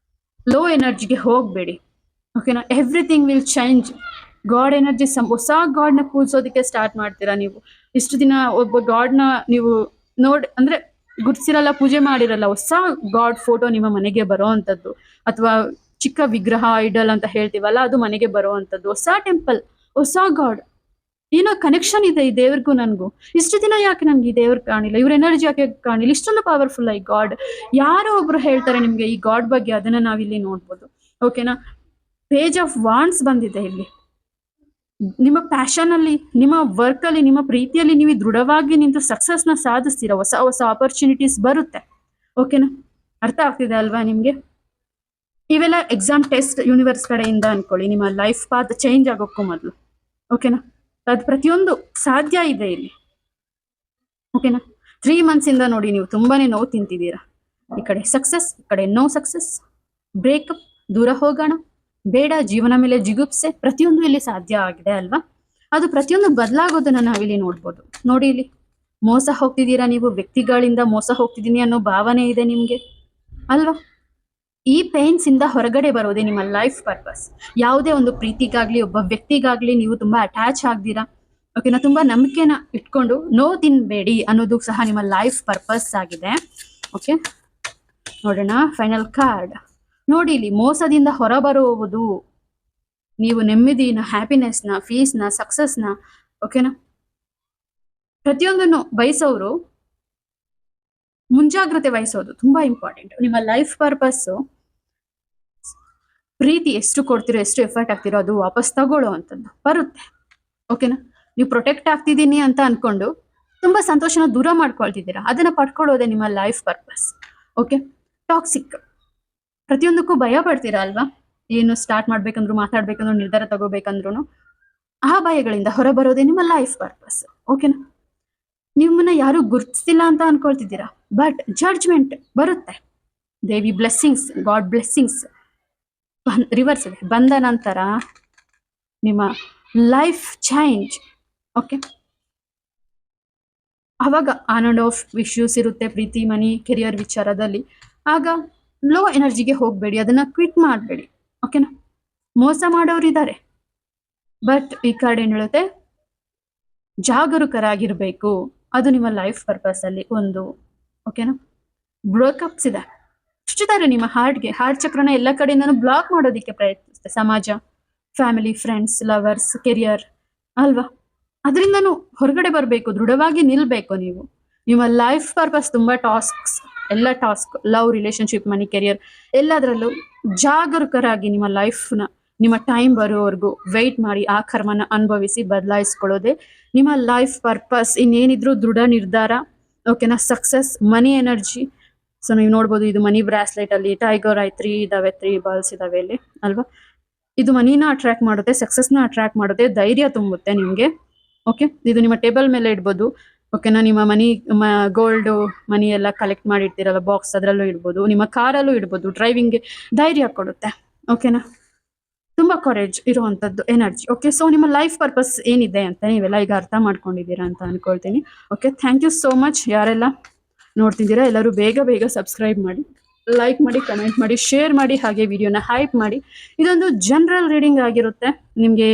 ಲೋ ಎನರ್ಜಿಗೆ ಹೋಗಬೇಡಿ. ಓಕೆನಾ? Everything will change. God energy, ಹೊಸ ಗಾಡ್ನ ಪೂಜಿಸೋದಕ್ಕೆ ಸ್ಟಾರ್ಟ್ ಮಾಡ್ತೀರಾ ನೀವು. ಇಷ್ಟು ದಿನ ಒಬ್ಬ ಗಾಡ್ನ ನೀವು ಅಂದ್ರೆ ಗುರ್ಸಿರಲ್ಲ, ಪೂಜೆ ಮಾಡಿರಲ್ಲ, ಹೊಸ ಗಾಡ್ ಫೋಟೋ ನಿಮ್ಮ ಮನೆಗೆ ಬರೋ ಅಂಥದ್ದು, ಅಥವಾ ಚಿಕ್ಕ ವಿಗ್ರಹ, ಐಡಲ್ ಅಂತ ಹೇಳ್ತೀವಲ್ಲ, ಅದು ಮನೆಗೆ ಬರೋ ಅಂಥದ್ದು, ಹೊಸ ಟೆಂಪಲ್, ಹೊಸ ಗಾಡ್, ಏನೋ ಕನೆಕ್ಷನ್ ಇದೆ ಈ ದೇವ್ರಿಗೂ ನನಗೂ. ಇಷ್ಟು ದಿನ ಯಾಕೆ ನನ್ಗೆ ಈ ದೇವ್ರು ಕಾಣಿಲ್ಲ, ಇವ್ರ ಎನರ್ಜಿ ಯಾಕೆ ಕಾಣಿಲ್ಲ, ಇಷ್ಟೊಂದು ಪವರ್ಫುಲ್ ಈ ಗಾಡ್. ಯಾರೋ ಒಬ್ರು ಹೇಳ್ತಾರೆ ನಿಮ್ಗೆ ಈ ಗಾಡ್ ಬಗ್ಗೆ, ಅದನ್ನ ನಾವಿಲ್ಲಿ ನೋಡ್ಬೋದು. ಓಕೆನಾ? ಪೇಜ್ ಆಫ್ ವಾಂಡ್ಸ್ ಬಂದಿದೆ ಇಲ್ಲಿ. ನಿಮ್ಮ ಪ್ಯಾಷನ್ ಅಲ್ಲಿ, ನಿಮ್ಮ ವರ್ಕ್ ಅಲ್ಲಿ, ನಿಮ್ಮ ಪ್ರೀತಿಯಲ್ಲಿ ನೀವು ದೃಢವಾಗಿ ನಿಂತು ಸಕ್ಸಸ್ನ ಸಾಧಿಸ್ತೀರಾ. ಹೊಸ ಹೊಸ ಆಪರ್ಚುನಿಟೀಸ್ ಬರುತ್ತೆ. ಓಕೆನಾ? ಅರ್ಥ ಆಗ್ತಿದೆ ಅಲ್ವಾ ನಿಮ್ಗೆ? ಇವೆಲ್ಲ ಎಕ್ಸಾಮ್, ಟೆಸ್ಟ್, ಯೂನಿವರ್ಸ್ ಕಡೆಯಿಂದ ಅನ್ಕೊಳ್ಳಿ, ನಿಮ್ಮ ಲೈಫ್ ಪಾತ್ ಚೇಂಜ್ ಆಗೋಕ್ಕೂ ಮೊದಲು. ಓಕೆನಾ? ಅದು ಪ್ರತಿಯೊಂದು ಸಾಧ್ಯ ಇದೆ ಇಲ್ಲಿ. ಓಕೆನಾ? 3 months ಇಂದ ನೋಡಿ, ನೀವು ತುಂಬಾನೇ ನೋವು ತಿಂತಿದ್ದೀರಾ. ಈ ಕಡೆ ಸಕ್ಸಸ್, ಈ ಕಡೆ ನೋ ಸಕ್ಸಸ್, ಬ್ರೇಕಪ್, ದೂರ ಹೋಗೋಣ, ಬೇಡ, ಜೀವನ ಮೇಲೆ ಜಿಗುಪ್ಸೆ, ಪ್ರತಿಯೊಂದು ಇಲ್ಲಿ ಸಾಧ್ಯ ಆಗಿದೆ ಅಲ್ವಾ. ಅದು ಪ್ರತಿಯೊಂದು ಬದಲಾಗೋದನ್ನ ನಾವಿಲ್ಲಿ ನೋಡ್ಬೋದು. ನೋಡಿ, ಇಲ್ಲಿ ಮೋಸ ಹೋಗ್ತಿದ್ದೀರಾ ನೀವು, ವ್ಯಕ್ತಿಗಳಿಂದ ಮೋಸ ಹೋಗ್ತಿದ್ದೀನಿ ಅನ್ನೋ ಭಾವನೆ ಇದೆ ನಿಮ್ಗೆ ಅಲ್ವಾ. ಈ ಪೇನ್ಸ್ ಇಂದ ಹೊರಗಡೆ ಬರೋದೇ ನಿಮ್ಮ ಲೈಫ್ ಪರ್ಪಸ್. ಯಾವುದೇ ಒಂದು ಪ್ರೀತಿಗಾಗ್ಲಿ, ಒಬ್ಬ ವ್ಯಕ್ತಿಗಾಗ್ಲಿ ನೀವು ತುಂಬಾ ಅಟ್ಯಾಚ್ ಆಗ್ದಿರಾ, ಓಕೆನಾ, ತುಂಬಾ ನಂಬಿಕೆನ ಇಟ್ಕೊಂಡು ನೋವು ತಿನ್ಬೇಡಿ ಅನ್ನೋದು ಸಹ ನಿಮ್ಮ ಲೈಫ್ ಪರ್ಪಸ್ ಆಗಿದೆ. ಓಕೆ, ನೋಡೋಣ ಫೈನಲ್ ಕಾರ್ಡ್. ನೋಡಿ, ಇಲ್ಲಿ ಮೋಸದಿಂದ ಹೊರಬರುವುದು ನೀವು ನೆಮ್ಮದಿನ, ಹ್ಯಾಪಿನೆಸ್ನ, ಪೀಸ್ನ, ಸಕ್ಸಸ್ನ, ಓಕೆನಾ, ಪ್ರತಿಯೊಂದನ್ನು ಬಯಸೋರು ಮುಂಜಾಗ್ರತೆ ವಹಿಸೋದು ತುಂಬಾ ಇಂಪಾರ್ಟೆಂಟ್. ನಿಮ್ಮ ಲೈಫ್ ಪರ್ಪಸ್ ಪ್ರೀತಿ ಎಷ್ಟು ಕೊಡ್ತಿರೋ, ಎಷ್ಟು ಎಫರ್ಟ್ ಆಗ್ತಿರೋ ಅದು ವಾಪಸ್ ತಗೊಳ್ಳೋ ಅಂತದ್ದು ಬರುತ್ತೆ. ಓಕೆನಾ, ನೀವು ಪ್ರೊಟೆಕ್ಟ್ ಆಗ್ತಿದ್ದೀನಿ ಅಂತ ಅನ್ಕೊಂಡು ತುಂಬಾ ಸಂತೋಷನ ದೂರ ಮಾಡ್ಕೊಳ್ತಿದ್ದೀರಾ, ಅದನ್ನ ಪಡ್ಕೊಳ್ಳೋದೇ ನಿಮ್ಮ ಲೈಫ್ ಪರ್ಪಸ್. ಓಕೆ, ಟಾಕ್ಸಿಕ್, ಪ್ರತಿಯೊಂದಕ್ಕೂ ಭಯ ಪಡ್ತೀರಾ ಅಲ್ವಾ? ಏನು ಸ್ಟಾರ್ಟ್ ಮಾಡ್ಬೇಕಂದ್ರು, ಮಾತಾಡ್ಬೇಕಂದ್ರು, ನಿರ್ಧಾರ ತಗೋಬೇಕಂದ್ರು ಆ ಭಯಗಳಿಂದ ಹೊರಬರೋದೇ ನಿಮ್ಮ ಲೈಫ್ ಪರ್ಪಸ್. ಓಕೆನಾ, ನಿಮ್ಮನ್ನ ಯಾರು ಗುರ್ತಿಸಿಲ್ಲ ಅಂತ ಅನ್ಕೊಳ್ತಿದ್ದೀರಾ, ಬಟ್ ಜಡ್ಜ್ಮೆಂಟ್ ಬರುತ್ತೆ. ದೇವಿ ಬ್ಲೆಸ್ಸಿಂಗ್ಸ್, ಗಾಡ್ ಬ್ಲೆಸ್ಸಿಂಗ್ಸ್ ರಿವರ್ಸ್ ಇದೆ. ಬಂದ ನಂತರ ನಿಮ್ಮ ಲೈಫ್ ಚೇಂಜ್. ಓಕೆ, ಅವಾಗ ಆನ್ ಅಂಡ್ ಆಫ್ ಇಶ್ಯೂಸ್ ಇರುತ್ತೆ, ಪ್ರೀತಿ, ಮನಿ, ಕೆರಿಯರ್ ವಿಚಾರದಲ್ಲಿ. ಆಗ ಲೋ ಎನರ್ಜಿಗೆ ಹೋಗಬೇಡಿ, ಅದನ್ನ ಕ್ವಿಟ್ ಮಾಡಬೇಡಿ. ಓಕೆನಾ, ಮೋಸ ಮಾಡೋರಿದ್ದಾರೆ, ಬಟ್ ಈ ಕಾರ್ಡ್ ಏನ್ ಹೇಳುತ್ತೆ, ಜಾಗರೂಕರಾಗಿರ್ಬೇಕು. ಅದು ನಿಮ್ಮ ಲೈಫ್ ಪರ್ಪಸ್ ಅಲ್ಲಿ ಒಂದು. ಓಕೆನಾ, ಬ್ರೇಕಪ್ಸ್ ಇದೆ, ಚುಚ್ಚುತ್ತಾರೆ ನಿಮ್ಮ ಹಾರ್ಟ್ಗೆ. ಹಾರ್ಟ್ ಚಕ್ರನ ಎಲ್ಲ ಕಡೆಯಿಂದನೂ ಬ್ಲಾಕ್ ಮಾಡೋದಿಕ್ಕೆ ಪ್ರಯತ್ನಿಸುತ್ತೆ ಸಮಾಜ, ಫ್ಯಾಮಿಲಿ, ಫ್ರೆಂಡ್ಸ್, ಲವರ್ಸ್, ಕೆರಿಯರ್ ಅಲ್ವಾ? ಅದರಿಂದನೂ ಹೊರಗಡೆ ಬರಬೇಕು, ದೃಢವಾಗಿ ನಿಲ್ಬೇಕು ನೀವು. ನಿಮ್ಮ ಲೈಫ್ ಪರ್ಪಸ್ ತುಂಬಾ ಟಾಸ್ಕ್ಸ್, ಎಲ್ಲ ಟಾಸ್ಕ್, ಲವ್, ರಿಲೇಶನ್ಶಿಪ್, ಮನಿ, ಕೆರಿಯರ್ ಎಲ್ಲದರಲ್ಲೂ ಜಾಗರೂಕರಾಗಿ ನಿಮ್ಮ ಲೈಫ್ನ ನಿಮ್ಮ ಟೈಮ್ ಬರೋವರೆಗೂ ವೆಯ್ಟ್ ಮಾಡಿ ಆ ಕರ್ಮನ ಅನುಭವಿಸಿ ಬದಲಾಯಿಸ್ಕೊಳ್ಳೋದೆ ನಿಮ್ಮ ಲೈಫ್ ಪರ್ಪಸ್. ಇನ್ನೇನಿದ್ರು ದೃಢ ನಿರ್ಧಾರ, ಓಕೆನಾ, ಸಕ್ಸಸ್, ಮನಿ ಎನರ್ಜಿ. ಸೊ ನೀವು ನೋಡ್ಬೋದು, ಇದು ಮನಿ ಬ್ರಾಸ್ಲೆಟ್ ಅಲ್ಲಿ ಟೈಗರ್ ಐ 3 ಇದಾವೆ, 3 ಬಾಲ್ಸ್ ಇದಾವೆ ಇಲ್ಲಿ ಅಲ್ವಾ? ಇದು ಮನಿನ ಅಟ್ರಾಕ್ಟ್ ಮಾಡುತ್ತೆ, ಸಕ್ಸಸ್ನ ಅಟ್ರಾಕ್ಟ್ ಮಾಡುತ್ತೆ, ಧೈರ್ಯ ತುಂಬುತ್ತೆ ನಿಮ್ಗೆ. ಓಕೆ, ಇದು ನಿಮ್ಮ ಟೇಬಲ್ ಮೇಲೆ ಇಡ್ಬೋದು. ಓಕೆನಾ, ನಿಮ್ಮ ಮನಿ, ಗೋಲ್ಡ್ ಮನಿ ಎಲ್ಲ ಕಲೆಕ್ಟ್ ಮಾಡಿ ಇಡ್ತೀರಲ್ಲ ಬಾಕ್ಸ್, ಅದರಲ್ಲೂ ಇಡ್ಬೋದು, ನಿಮ್ಮ ಕಾರಲ್ಲೂ ಇಡ್ಬೋದು. ಡ್ರೈವಿಂಗ್ಗೆ ಧೈರ್ಯ ಕೊಡುತ್ತೆ. ಓಕೆನಾ, ತುಂಬಾ ಕರೇಜ್ ಇರುವಂತದ್ದು ಎನರ್ಜಿ. ಓಕೆ, ಸೊ ನಿಮ್ಮ ಲೈಫ್ ಪರ್ಪಸ್ ಏನಿದೆ ಅಂತ ನೀವೆಲ್ಲ ಈಗ ಅರ್ಥ ಮಾಡ್ಕೊಂಡಿದ್ದೀರಾ ಅಂತ ಅನ್ಕೊಳ್ತೀನಿ. Okay, thank you so much. ಯಾರೆಲ್ಲ ನೋಡ್ತಿದ್ದೀರಾ ಎಲ್ಲರೂ ಬೇಗ ಬೇಗ ಸಬ್ಸ್ಕ್ರೈಬ್ ಮಾಡಿ, ಲೈಕ್ ಮಾಡಿ, ಕಮೆಂಟ್ ಮಾಡಿ, ಶೇರ್ ಮಾಡಿ, ಹಾಗೆ ವಿಡಿಯೋನ ಹೈಪ್ ಮಾಡಿ. ಇದೊಂದು ಜನರಲ್ ರೀಡಿಂಗ್ ಆಗಿರುತ್ತೆ. ನಿಮಗೆ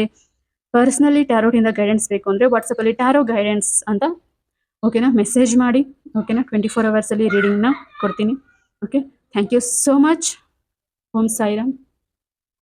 ಪರ್ಸ್ನಲಿ ಟ್ಯಾರೋಟಿಂದ ಗೈಡೆನ್ಸ್ ಬೇಕು ಅಂದರೆ ವಾಟ್ಸಪ್ಪಲ್ಲಿ ಟ್ಯಾರೋ ಗೈಡೆನ್ಸ್ ಅಂತ, ಓಕೆನಾ, ಮೆಸೇಜ್ ಮಾಡಿ. ಓಕೆನಾ, 24 hours ಅಲ್ಲಿ ರೀಡಿಂಗ್ನ ಕೊಡ್ತೀನಿ. Okay, thank you so much. Om Sairam.